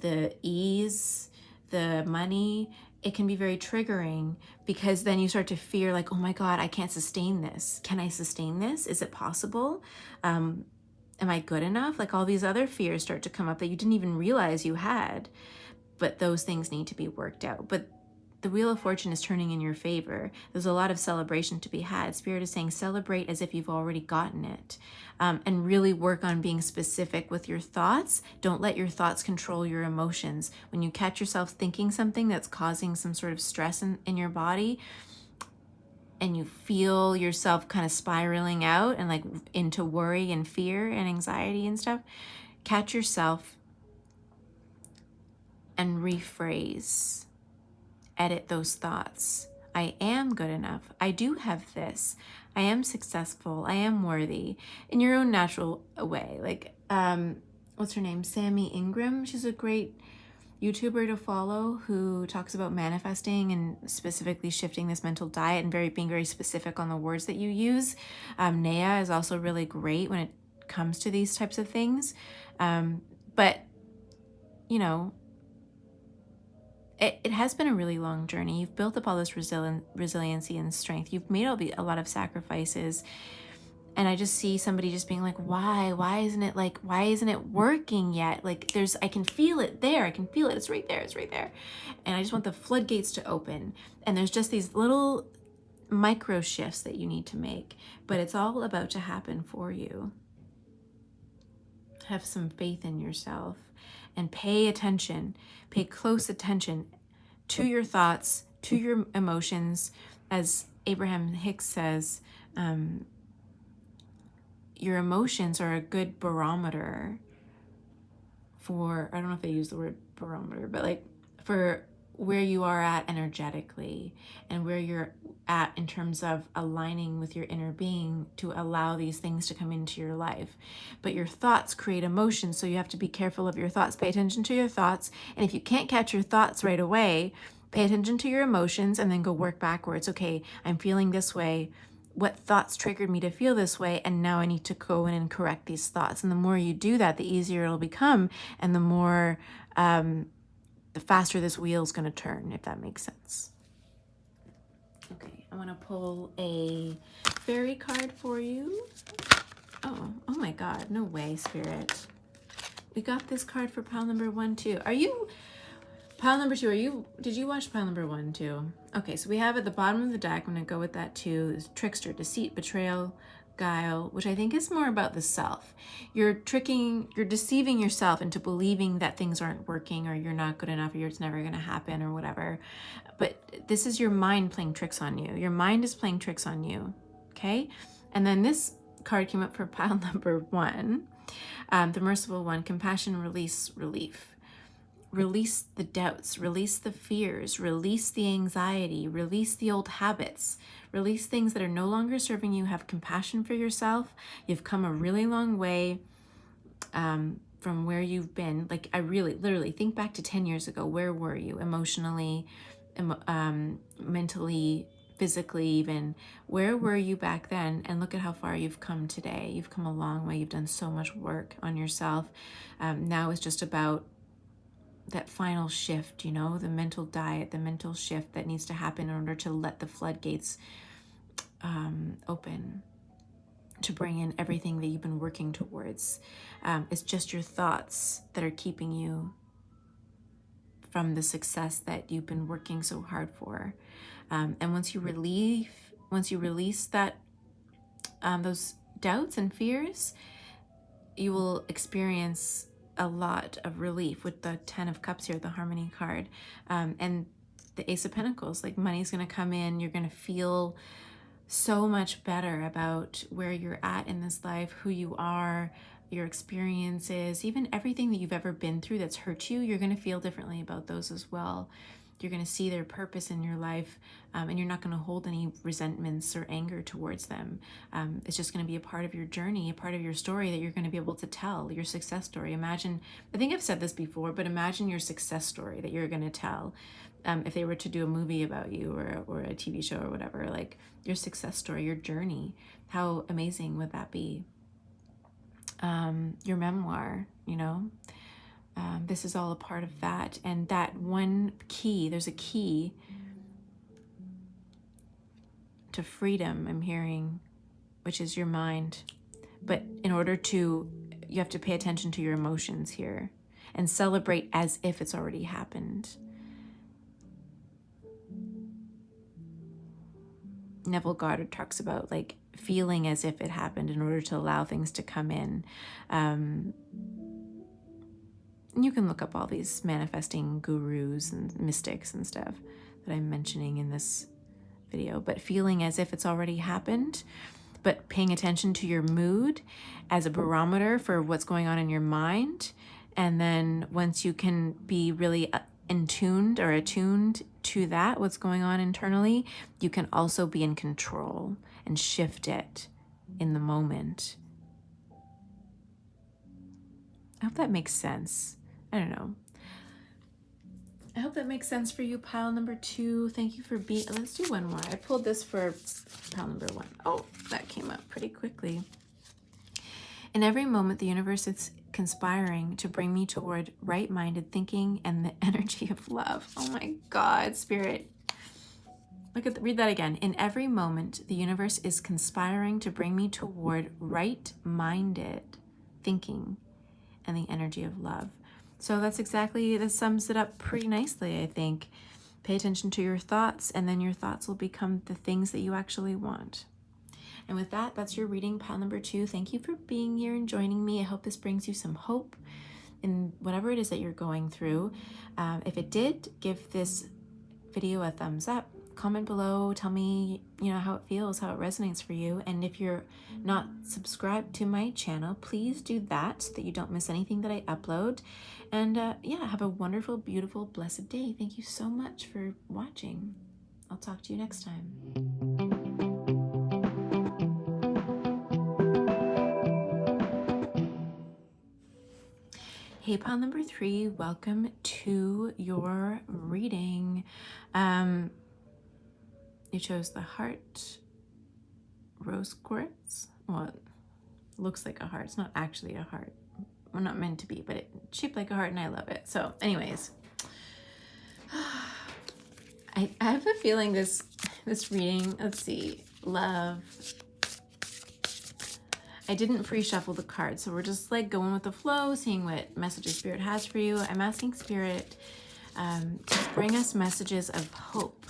the ease, the money. It can be very triggering, because then you start to fear, like, oh my God, I can't sustain this. Can I sustain this? Is it possible? Am I good enough? Like, all these other fears start to come up that you didn't even realize you had, but those things need to be worked out. But the Wheel of Fortune is turning in your favor. There's a lot of celebration to be had. Spirit is saying celebrate as if you've already gotten it, and really work on being specific with your thoughts. Don't let your thoughts control your emotions. When you catch yourself thinking something that's causing some sort of stress in your body, and you feel yourself kind of spiraling out and like into worry and fear and anxiety and stuff, catch yourself and rephrase. Edit those thoughts. I am good enough. I do have this. I am successful. I am worthy, in your own natural way. Like, what's her name? Sammy Ingram. She's a great YouTuber to follow who talks about manifesting and specifically shifting this mental diet and being very specific on the words that you use. Naya is also really great when it comes to these types of things. But, it has been a really long journey. You've built up all this resiliency and strength. You've made a lot of sacrifices. And I just see somebody just being like, why isn't it working yet? Like, I can feel it there. I can feel it. It's right there. And I just want the floodgates to open. And there's just these little micro shifts that you need to make, but it's all about to happen for you. Have some faith in yourself and pay close attention to your thoughts, to your emotions. As Abraham Hicks says, your emotions are a good barometer for, I don't know if they use the word barometer, but like for where you are at energetically and where you're at in terms of aligning with your inner being to allow these things to come into your life. But your thoughts create emotions, so you have to be careful of your thoughts. Pay attention to your thoughts, and if you can't catch your thoughts right away, pay attention to your emotions and then go work backwards. Okay, I'm feeling this way. What thoughts triggered me to feel this way? And now I need to go in and correct these thoughts. And the more you do that, the easier it'll become, and the more the faster this wheel's going to turn, if that makes sense. Okay, I want to pull a fairy card for you. Oh my God, no way, Spirit. We got this card for pile number 1 too. Pile number 2, did you watch pile number 1 too? Okay, so we have at the bottom of the deck, I'm going to go with that too, is trickster, deceit, betrayal, guile, which I think is more about the self. You're deceiving yourself into believing that things aren't working, or you're not good enough, or it's never going to happen, or whatever. But this is your mind playing tricks on you. Your mind is playing tricks on you, okay? And then this card came up for pile number 1, the merciful one, compassion, release, relief. Release the doubts, release the fears, release the anxiety, release the old habits, release things that are no longer serving you. Have compassion for yourself. You've come a really long way from where you've been. Like, I really, literally think back to 10 years ago. Where were you emotionally, mentally, physically even? Where were you back then? And look at how far you've come today. You've come a long way. You've done so much work on yourself. Now it's just about that final shift, the mental diet, the mental shift that needs to happen in order to let the floodgates open, to bring in everything that you've been working towards. It's just your thoughts that are keeping you from the success that you've been working so hard for. And once you release that, those doubts and fears, you will experience a lot of relief with the 10 of Cups here, the Harmony card, and the Ace of Pentacles. Like, money's going to come in. You're going to feel so much better about where you're at in this life, who you are, your experiences, even everything that you've ever been through that's hurt you. You're going to feel differently about those as well. You're going to see their purpose in your life, and you're not going to hold any resentments or anger towards them. It's just going to be a part of your journey, a part of your story that you're going to be able to tell, your success story. Imagine, I think I've said this before, but imagine your success story that you're going to tell. If they were to do a movie about you or a TV show or whatever, like your success story, your journey, how amazing would that be? Your memoir, you know, this is all a part of that. And that one key, there's a key to freedom I'm hearing, which is your mind. But in order to, you have to pay attention to your emotions here and celebrate as if it's already happened. Neville Goddard talks about like feeling as if it happened in order to allow things to come in. You can look up all these manifesting gurus and mystics and stuff that I'm mentioning in this video, but feeling as if it's already happened, but paying attention to your mood as a barometer for what's going on in your mind. And then once you can be really attuned to that, what's going on internally, you can also be in control and shift it in the moment. I hope that makes sense. I don't know. I hope that makes sense for you, pile number 2. Thank you for being, let's do one more. I pulled this for pile number 1. Oh, that came up pretty quickly. In every moment, the universe is conspiring to bring me toward right-minded thinking and the energy of love. Oh my God, Spirit. Read that again. In every moment, the universe is conspiring to bring me toward right-minded thinking and the energy of love. So that sums it up pretty nicely, I think. Pay attention to your thoughts, and then your thoughts will become the things that you actually want. And with that, that's your reading, pile number 2. Thank you for being here and joining me. I hope this brings you some hope in whatever it is that you're going through. If it did, give this video a thumbs up. Comment below, tell me, how it feels, how it resonates for you. And if you're not subscribed to my channel, please do that so that you don't miss anything that I upload. And have a wonderful, beautiful, blessed day. Thank you so much for watching. I'll talk to you next time. Hey, pile number 3, welcome to your reading. You chose the heart rose quartz. Well, it looks like a heart. It's not actually a heart. Well, not meant to be, but it's shaped like a heart and I love it. So anyways, I have a feeling this reading, let's see, love. I didn't pre-shuffle the cards, so we're just like going with the flow, seeing what messages Spirit has for you. I'm asking Spirit to bring us messages of hope.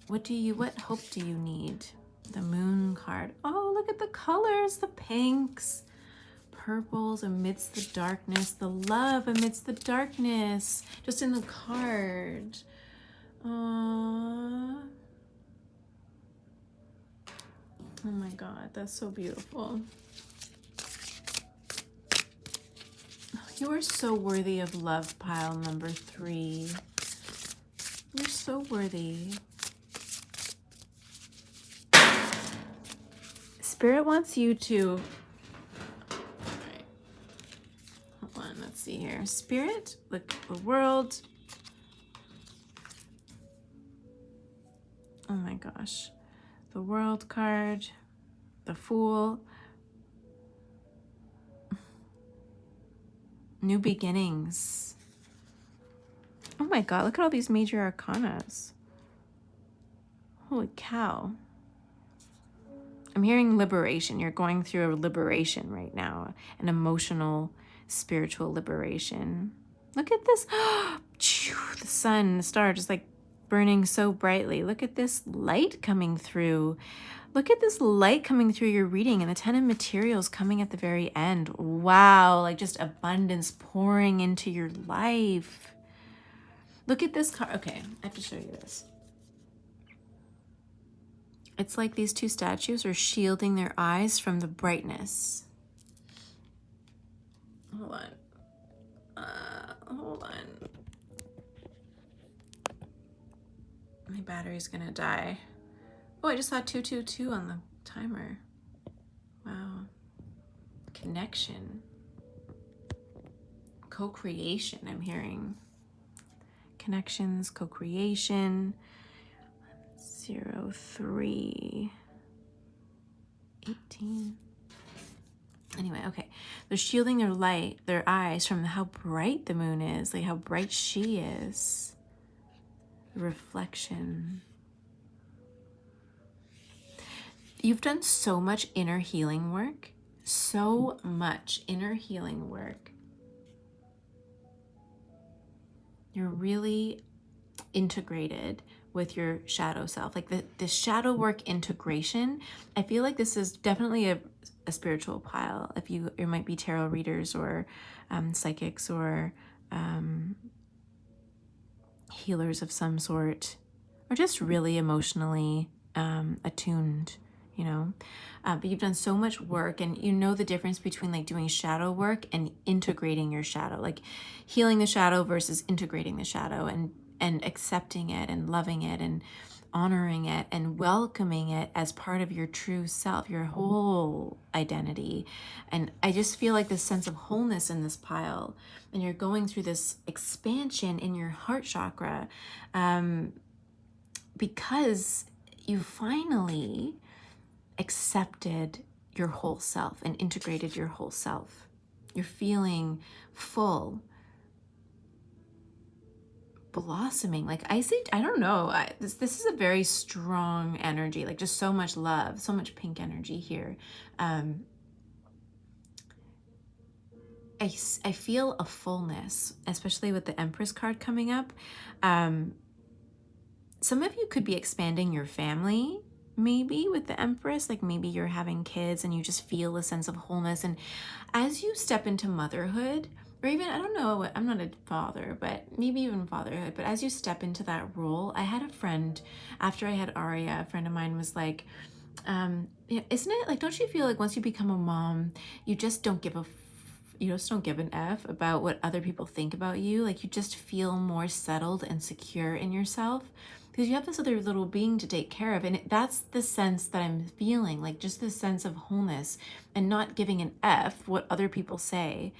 What hope do you need? The Moon card. Oh, look at the colors, the pinks, purples amidst the darkness, the love amidst the darkness, just in the card. Aww. Oh my God, that's so beautiful. You are so worthy of love, pile number 3. You're so worthy. Spirit wants you to, hold on, let's see here. Spirit, look, the world. Oh my gosh. The World card, the Fool. New beginnings. Oh my God, look at all these major arcanas. Holy cow. I'm hearing liberation. You're going through a liberation right now, an emotional, spiritual liberation. Look at this. The sun, the star just like burning so brightly. Look at this light coming through. Look at this light coming through your reading and the 10 of materials coming at the very end. Wow, like just abundance pouring into your life. Look at this card. Okay, I have to show you this. It's like these 2 statues are shielding their eyes from the brightness. Hold on. Hold on. My battery's gonna die. Oh, I just saw 222 on the timer. Wow. Connection. Co-creation, I'm hearing. Connections, co-creation. 03 18. Anyway, okay. They're shielding their light, their eyes from how bright the moon is, like how bright she is. Reflection. You've done so much inner healing work. So much inner healing work. You're really integrated with your shadow self. Like the shadow work integration, I feel like this is definitely a spiritual pile. If you might be tarot readers or psychics or healers of some sort, or just really emotionally attuned, you know. But you've done so much work, and you know the difference between like doing shadow work and integrating your shadow, like healing the shadow versus integrating the shadow, and accepting it and loving it and honoring it and welcoming it as part of your true self, your whole identity. And I just feel like this sense of wholeness in this pile, and you're going through this expansion in your heart chakra because you finally accepted your whole self and integrated your whole self. You're feeling full, blossoming. Like I say, I don't know, this is a very strong energy, like just so much love, so much pink energy here. I feel a fullness, especially with the Empress card coming up. Some of you could be expanding your family, maybe with the Empress, like maybe you're having kids and you just feel a sense of wholeness. And as you step into motherhood, or even, I don't know, I'm not a father, but maybe even fatherhood, but as you step into that role, I had a friend, after I had Aria, a friend of mine was like, isn't it like, don't you feel like once you become a mom, you just don't give an F about what other people think about you? Like you just feel more settled and secure in yourself because you have this other little being to take care of. And that's the sense that I'm feeling, like just this sense of wholeness and not giving an F what other people say.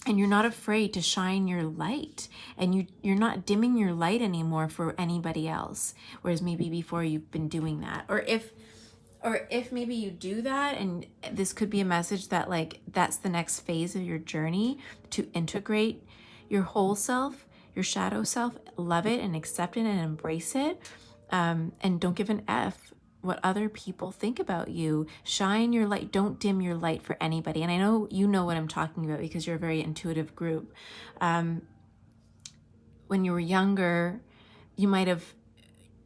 And you're not afraid to shine your light, and you're not dimming your light anymore for anybody else. Whereas maybe before you've been doing that, or if maybe you do that, and this could be a message that like that's the next phase of your journey, to integrate your whole self, your shadow self, love it and accept it and embrace it, and don't give an F what other people think about you. Shine your light. Don't dim your light for anybody. And I know you know what I'm talking about because you're a very intuitive group. When you were younger, you might have,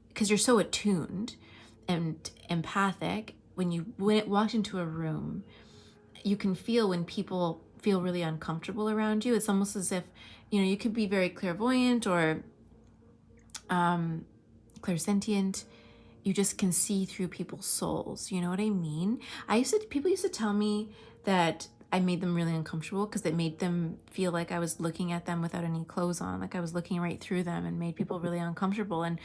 because you're so attuned and empathic, when you walked into a room, you can feel when people feel really uncomfortable around you. It's almost as if, you could be very clairvoyant or clairsentient. You just can see through people's souls. You know what I mean? People used to tell me that I made them really uncomfortable because it made them feel like I was looking at them without any clothes on, like I was looking right through them, and made people really uncomfortable. And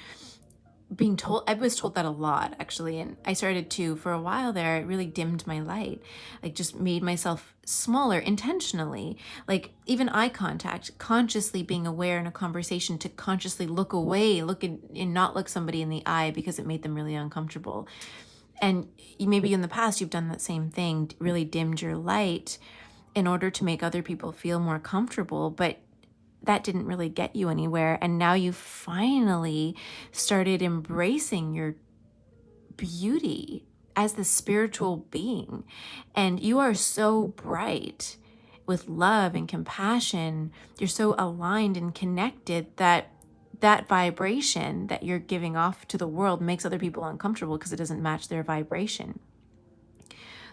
I was told that a lot, actually. And I started to, for a while there, it really dimmed my light, like just made myself smaller intentionally. Like even eye contact, consciously being aware in a conversation to consciously look away, and not look somebody in the eye because it made them really uncomfortable. And maybe in the past, you've done that same thing, really dimmed your light in order to make other people feel more comfortable. But that didn't really get you anywhere. And now you finally started embracing your beauty as the spiritual being. And you are so bright with love and compassion. You're so aligned and connected that vibration that you're giving off to the world makes other people uncomfortable because it doesn't match their vibration.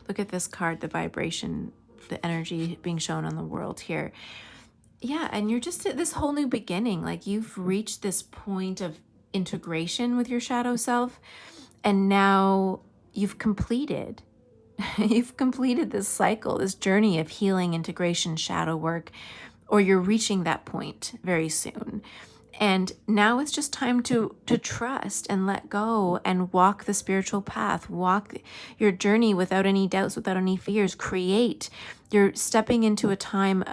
Look at this card, the vibration, the energy being shown on the world here. Yeah, and you're just at this whole new beginning. Like you've reached this point of integration with your shadow self, and now you've completed this cycle, this journey of healing, integration, shadow work, or you're reaching that point very soon. And now it's just time to trust and let go and walk the spiritual path, walk your journey without any doubts, without any fears, create. You're stepping into a time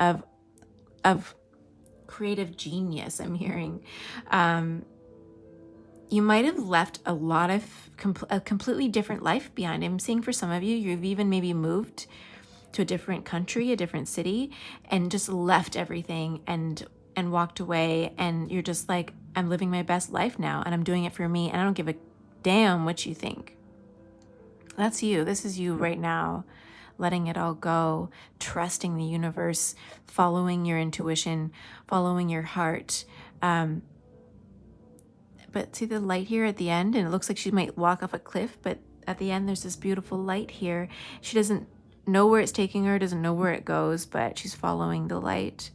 of creative genius, I'm hearing. You might have left a lot of a completely different life behind. I'm seeing for some of you, you've even maybe moved to a different country, a different city, and just left everything and walked away, and you're just like, I'm living my best life now, and I'm doing it for me, and I don't give a damn what you think. That's you. This is you right now, letting it all go, trusting the universe, following your intuition, following your heart. But see the light here at the end, and it looks like she might walk off a cliff, but at the end there's this beautiful light here. She doesn't know where it's taking her, doesn't know where it goes, but she's following the light,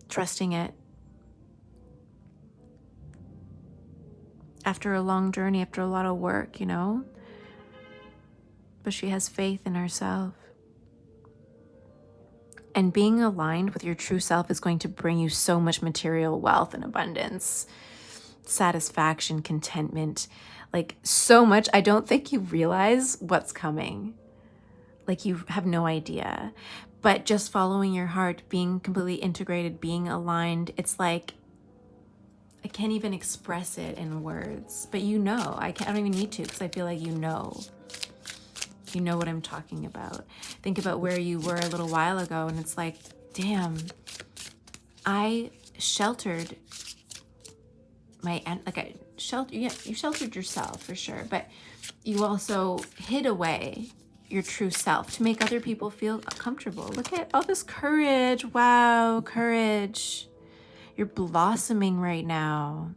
trusting it. After a long journey, after a lot of work, you know? But she has faith in herself. And being aligned with your true self is going to bring you so much material wealth and abundance, satisfaction, contentment, like so much. I don't think you realize what's coming. Like you have no idea. But just following your heart, being completely integrated, being aligned, it's like, I can't even express it in words, but you know, I don't even need to, because I feel like you know what I'm talking about. Think about where you were a little while ago, and it's like, damn, I sheltered you sheltered yourself for sure, but you also hid away your true self to make other people feel comfortable. Look at all this courage. Wow, courage. You're blossoming right now.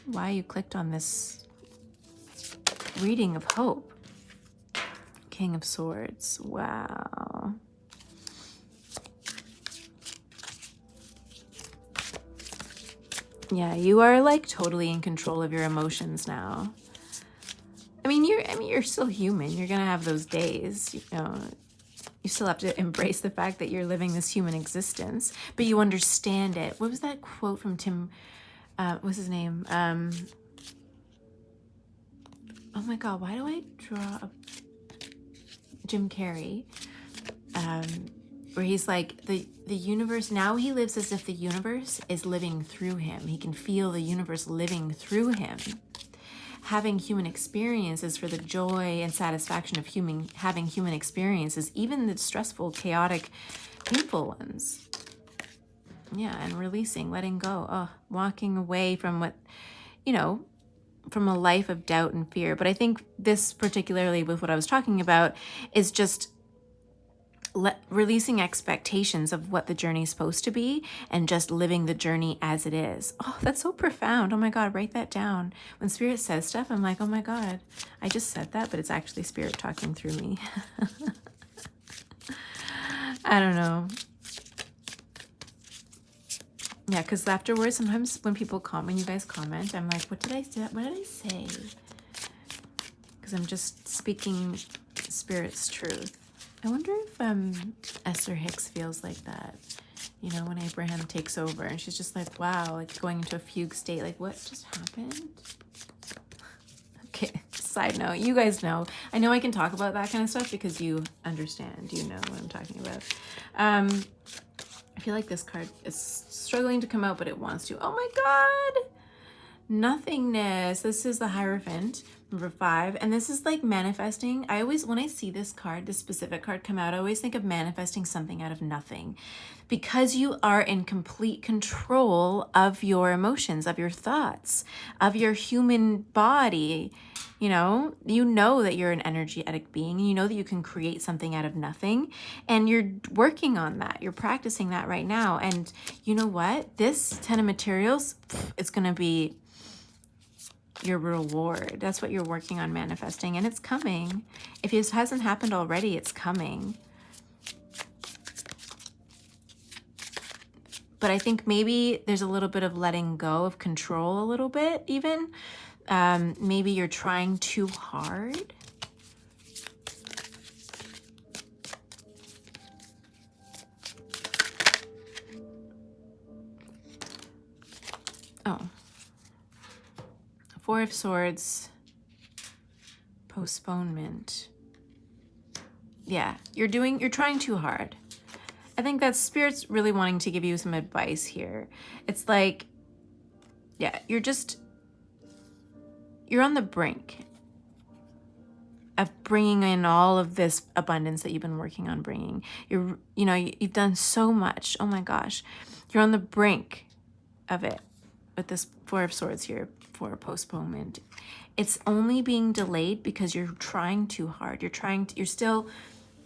Why you clicked on this reading of hope. King of Swords. Wow. Yeah, you are like totally in control of your emotions now. I mean, you're still human. You're gonna have those days, you know. You still have to embrace the fact that you're living this human existence, but you understand it. What was that quote from Tim? What's his name? Oh my God, why do I draw Jim Carrey? Where he's like, the universe, now he lives as if the universe is living through him. He can feel the universe living through him. Having human experiences for the joy and satisfaction of having human experiences, even the stressful, chaotic, painful ones. Yeah, and releasing, letting go, walking away from what, you know, from a life of doubt and fear. But I think this particularly with what I was talking about is just releasing expectations of what the journey is supposed to be and just living the journey as it is. Oh, that's so profound. Oh my God, write that down. When Spirit says stuff, I'm like, oh my God, I just said that, but it's actually Spirit talking through me. I don't know. Yeah, because afterwards, sometimes when you guys comment, I'm like, what did I say? Because I'm just speaking Spirit's truth. I wonder if Esther Hicks feels like that, you know, when Abraham takes over and she's just like, wow, like going into a fugue state, like what just happened? Okay, side note, you guys know. I know I can talk about that kind of stuff because you understand, you know what I'm talking about. I feel like this card is struggling to come out, but it wants to. Oh my God! Nothingness. This is the Hierophant, number 5, and this is like manifesting. When I see this card, this specific card come out, I always think of manifesting something out of nothing, because you are in complete control of your emotions, of your thoughts, of your human body. You know that you're an energetic being, and you know that you can create something out of nothing, and you're working on that. You're practicing that right now. And you know what? This 10 of Materials, it's going to be your reward. That's what you're working on manifesting, and it's coming. If it hasn't happened already, it's coming. But I think maybe there's a little bit of letting go of control, a little bit even. Maybe you're trying too hard. Oh, Four of Swords, postponement. Yeah, you're trying too hard. I think that Spirit's really wanting to give you some advice here. It's like, yeah, you're on the brink of bringing in all of this abundance that you've been working on bringing. You've done so much. Oh my gosh. You're on the brink of it with this Four of Swords here for postponement. It's only being delayed because you're trying too hard. You're still,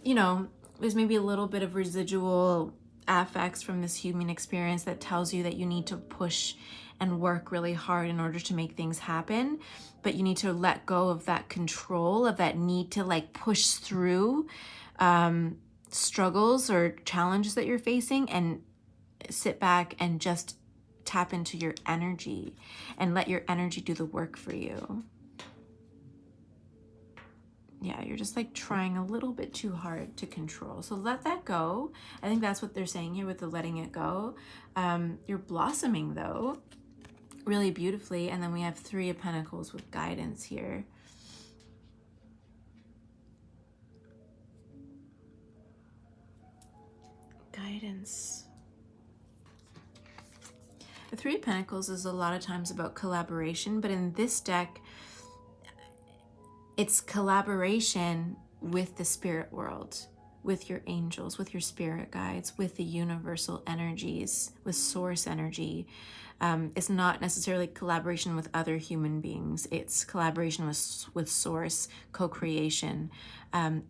there's maybe a little bit of residual affects from this human experience that tells you that you need to push and work really hard in order to make things happen. But you need to let go of that control, of that need to like push through struggles or challenges that you're facing, and sit back and just tap into your energy and let your energy do the work for you. Yeah, you're just like trying a little bit too hard to control. So let that go. I think that's what they're saying here with the letting it go. You're blossoming though, really beautifully. And then we have Three of Pentacles with guidance here. Guidance. The Three of Pentacles is a lot of times about collaboration, but in this deck, it's collaboration with the spirit world, with your angels, with your spirit guides, with the universal energies, with source energy. It's not necessarily collaboration with other human beings. It's collaboration with source, co-creation,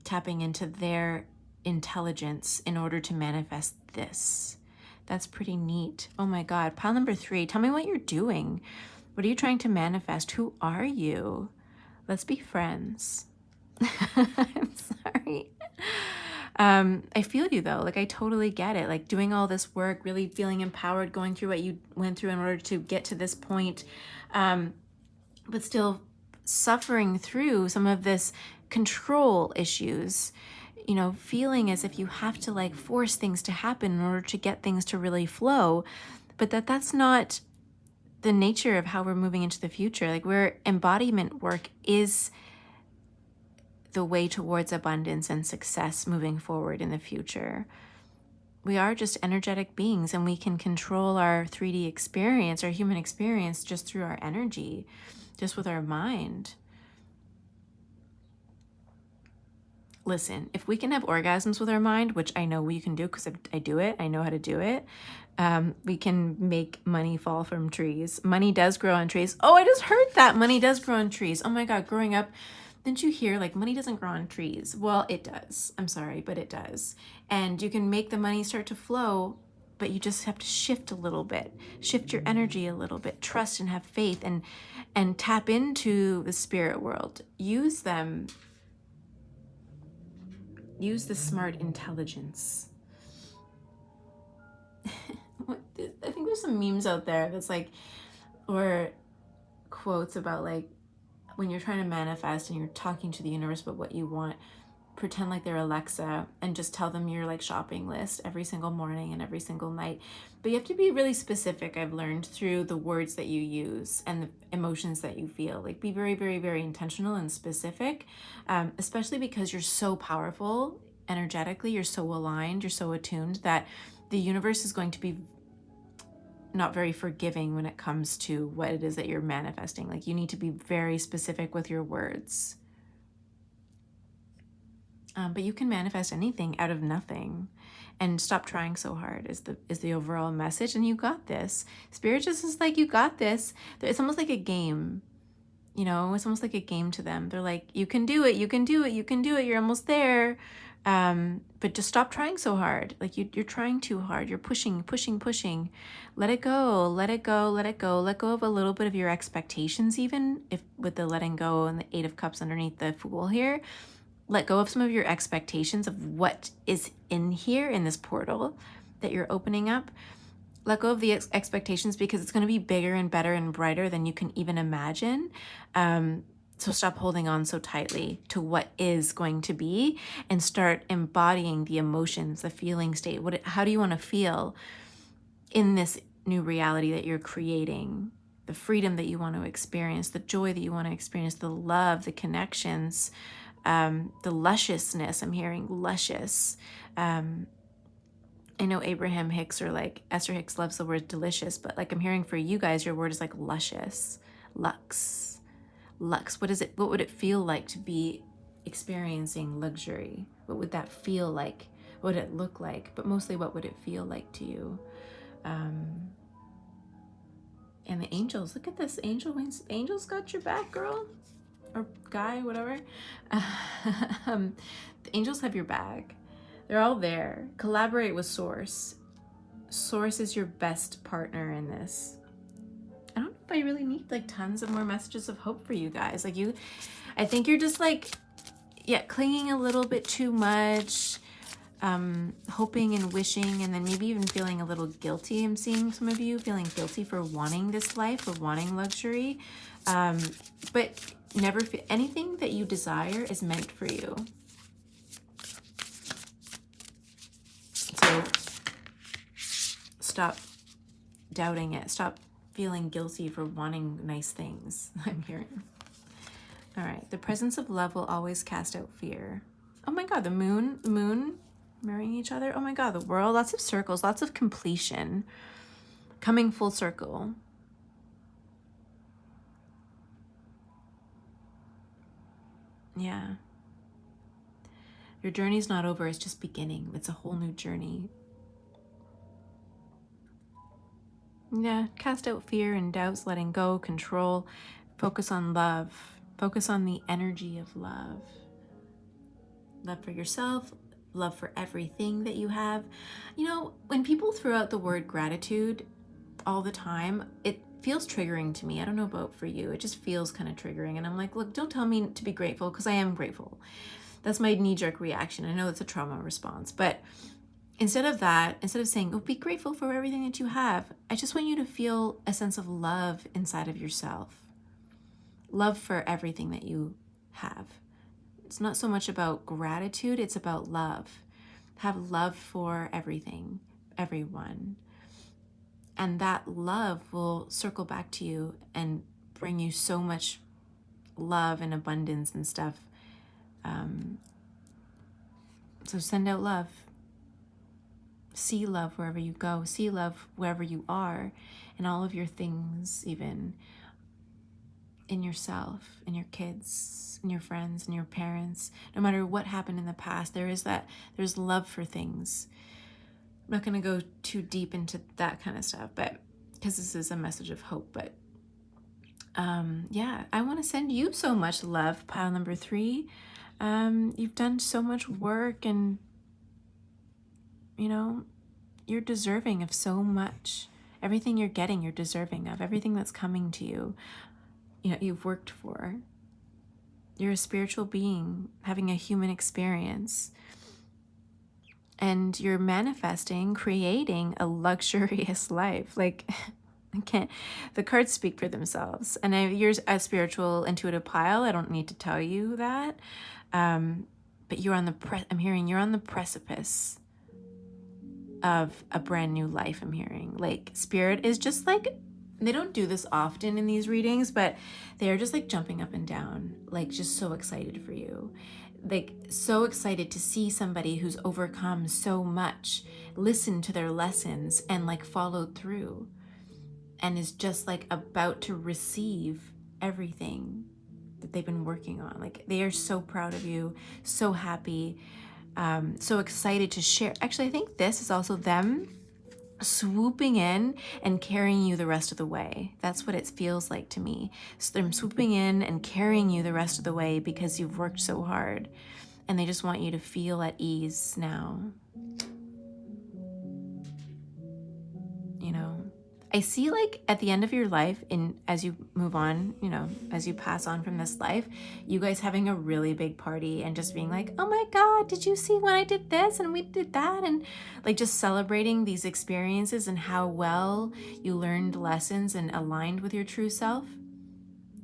tapping into their intelligence in order to manifest this. That's pretty neat. Oh my God. Pile number 3. Tell me what you're doing. What are you trying to manifest? Who are you? Let's be friends. I'm sorry. I feel you though. Like I totally get it. Like doing all this work, really feeling empowered, going through what you went through in order to get to this point, but still suffering through some of this control issues, feeling as if you have to like force things to happen in order to get things to really flow, but that's not the nature of how we're moving into the future. Like where embodiment work is the way towards abundance and success moving forward in the future. We are just energetic beings, and we can control our 3D experience, our human experience, just through our energy, just with our mind. Listen, if we can have orgasms with our mind, which I know we can do because I do it, I know how to do it, we can make money fall from trees. Money does grow on trees. Oh, I just heard that. Money does grow on trees. Oh my God, growing up, didn't you hear like money doesn't grow on trees? Well, it does. I'm sorry, but it does. And you can make the money start to flow, but you just have to shift a little bit, shift your energy a little bit, trust and have faith, and tap into the spirit world. Use them. Use the smart intelligence. I think there's some memes out there that's like, or quotes about like, when you're trying to manifest and you're talking to the universe about what you want, pretend like they're Alexa and just tell them your like shopping list every single morning and every single night. But you have to be really specific, I've learned, through the words that you use and the emotions that you feel. Like be very, very, very intentional and specific, especially because you're so powerful energetically, you're so aligned, you're so attuned that the universe is going to be not very forgiving when it comes to what it is that you're manifesting. Like you need to be very specific with your words. But you can manifest anything out of nothing, and stop trying so hard is the overall message. And you got this. Spirit just is like, you got this. It's almost like a game. It's almost like a game to them. They're like, you can do it, you can do it, you can do it, you're almost there. But just stop trying so hard. Like you're trying too hard. You're pushing. Let it go, let it go, let it go. Let go of a little bit of your expectations, even if with the letting go and the 8 of Cups underneath the Fool here. Let go of some of your expectations of what is in here in this portal that you're opening up. Let go of the expectations, because it's going to be bigger and better and brighter than you can even imagine. So stop holding on so tightly to what is going to be and start embodying the emotions, the feeling state. How do you want to feel in this new reality that you're creating? the freedom that you want to experience, the joy that you want to experience, the love, the connections, the lusciousness. I'm hearing luscious. I know Abraham Hicks or like Esther Hicks loves the word delicious, but like I'm hearing for you guys, your word is like luscious, lux. Lux. What would it feel like to be experiencing luxury? What would that feel like? What would it look like? But mostly, what would it feel like to you? And the angels, look at this, angel wings. Angels got your back, girl, or guy, whatever. The angels have your back. They're all there. Collaborate with Source. Source is your best partner in this. I don't know if I really need like tons of more messages of hope for you guys. Like I think you're just like, yeah, clinging a little bit too much, hoping and wishing, and then maybe even feeling a little guilty. I'm seeing some of you feeling guilty for wanting this life, or wanting luxury. But never feel anything that you desire is meant for you. So stop doubting it. Stop feeling guilty for wanting nice things, I'm hearing. All right. The presence of love will always cast out fear. Oh my God, the moon marrying each other. Oh my God, the world, lots of circles, lots of completion, coming full circle. Yeah. Your journey's not over, it's just beginning. It's a whole new journey. Yeah, cast out fear and doubts, letting go, control, focus on love, focus on the energy of love. Love for yourself, love for everything that you have. You know, when people throw out the word gratitude all the time, it feels triggering to me. I don't know about for you. It just feels kind of triggering. And I'm like, look, don't tell me to be grateful, because I am grateful. That's my knee-jerk reaction. I know it's a trauma response, but instead of saying, oh, be grateful for everything that you have, I just want you to feel a sense of love inside of yourself. Love for everything that you have. It's not so much about gratitude, it's about love. Have love for everything, everyone. And that love will circle back to you and bring you so much love and abundance and stuff. So send out love. See love wherever you go. See love wherever you are, in all of your things, even in yourself, in your kids, in your friends, in your parents. No matter what happened in the past, there's love for things. I'm not going to go too deep into that kind of stuff, but because this is a message of hope. But yeah, I want to send you so much love, pile number 3. You've done so much work, and you know, you're deserving of so much. Everything you're getting, you're deserving of. Everything that's coming to you, you know, you've worked for. You're a spiritual being having a human experience. And you're manifesting, creating a luxurious life. Like, the cards speak for themselves. And you're a spiritual, intuitive pile. I don't need to tell you that. But you're on I'm hearing you're on the precipice of a brand new life. I'm hearing like spirit is just like, they don't do this often in these readings, but they are just like jumping up and down, like just so excited for you. Like so excited to see somebody who's overcome so much, listened to their lessons and like followed through, and is just like about to receive everything that they've been working on. Like they are so proud of you, so happy, so excited to share. Actually, I think this is also them swooping in and carrying you the rest of the way. That's what it feels like to me. So they're swooping in and carrying you the rest of the way because you've worked so hard, and they just want you to feel at ease now. You know, I see like at the end of your life, as you move on, you know, as you pass on from this life, you guys having a really big party and just being like, oh my God, did you see when I did this and we did that? And like just celebrating these experiences and how well you learned lessons and aligned with your true self.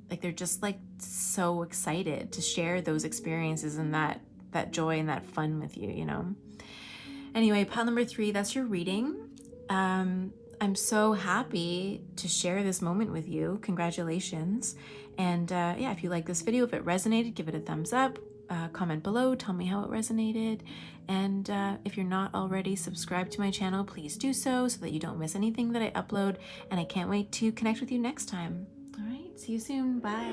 Like they're just like so excited to share those experiences and that joy and that fun with you, you know? Anyway, pile number 3, that's your reading. I'm so happy to share this moment with you. Congratulations. And yeah, if you like this video, if it resonated, give it a thumbs up. Comment below, tell me how it resonated. And if you're not already subscribed to my channel, please do so that you don't miss anything that I upload. And I can't wait to connect with you next time. All right, see you soon. Bye.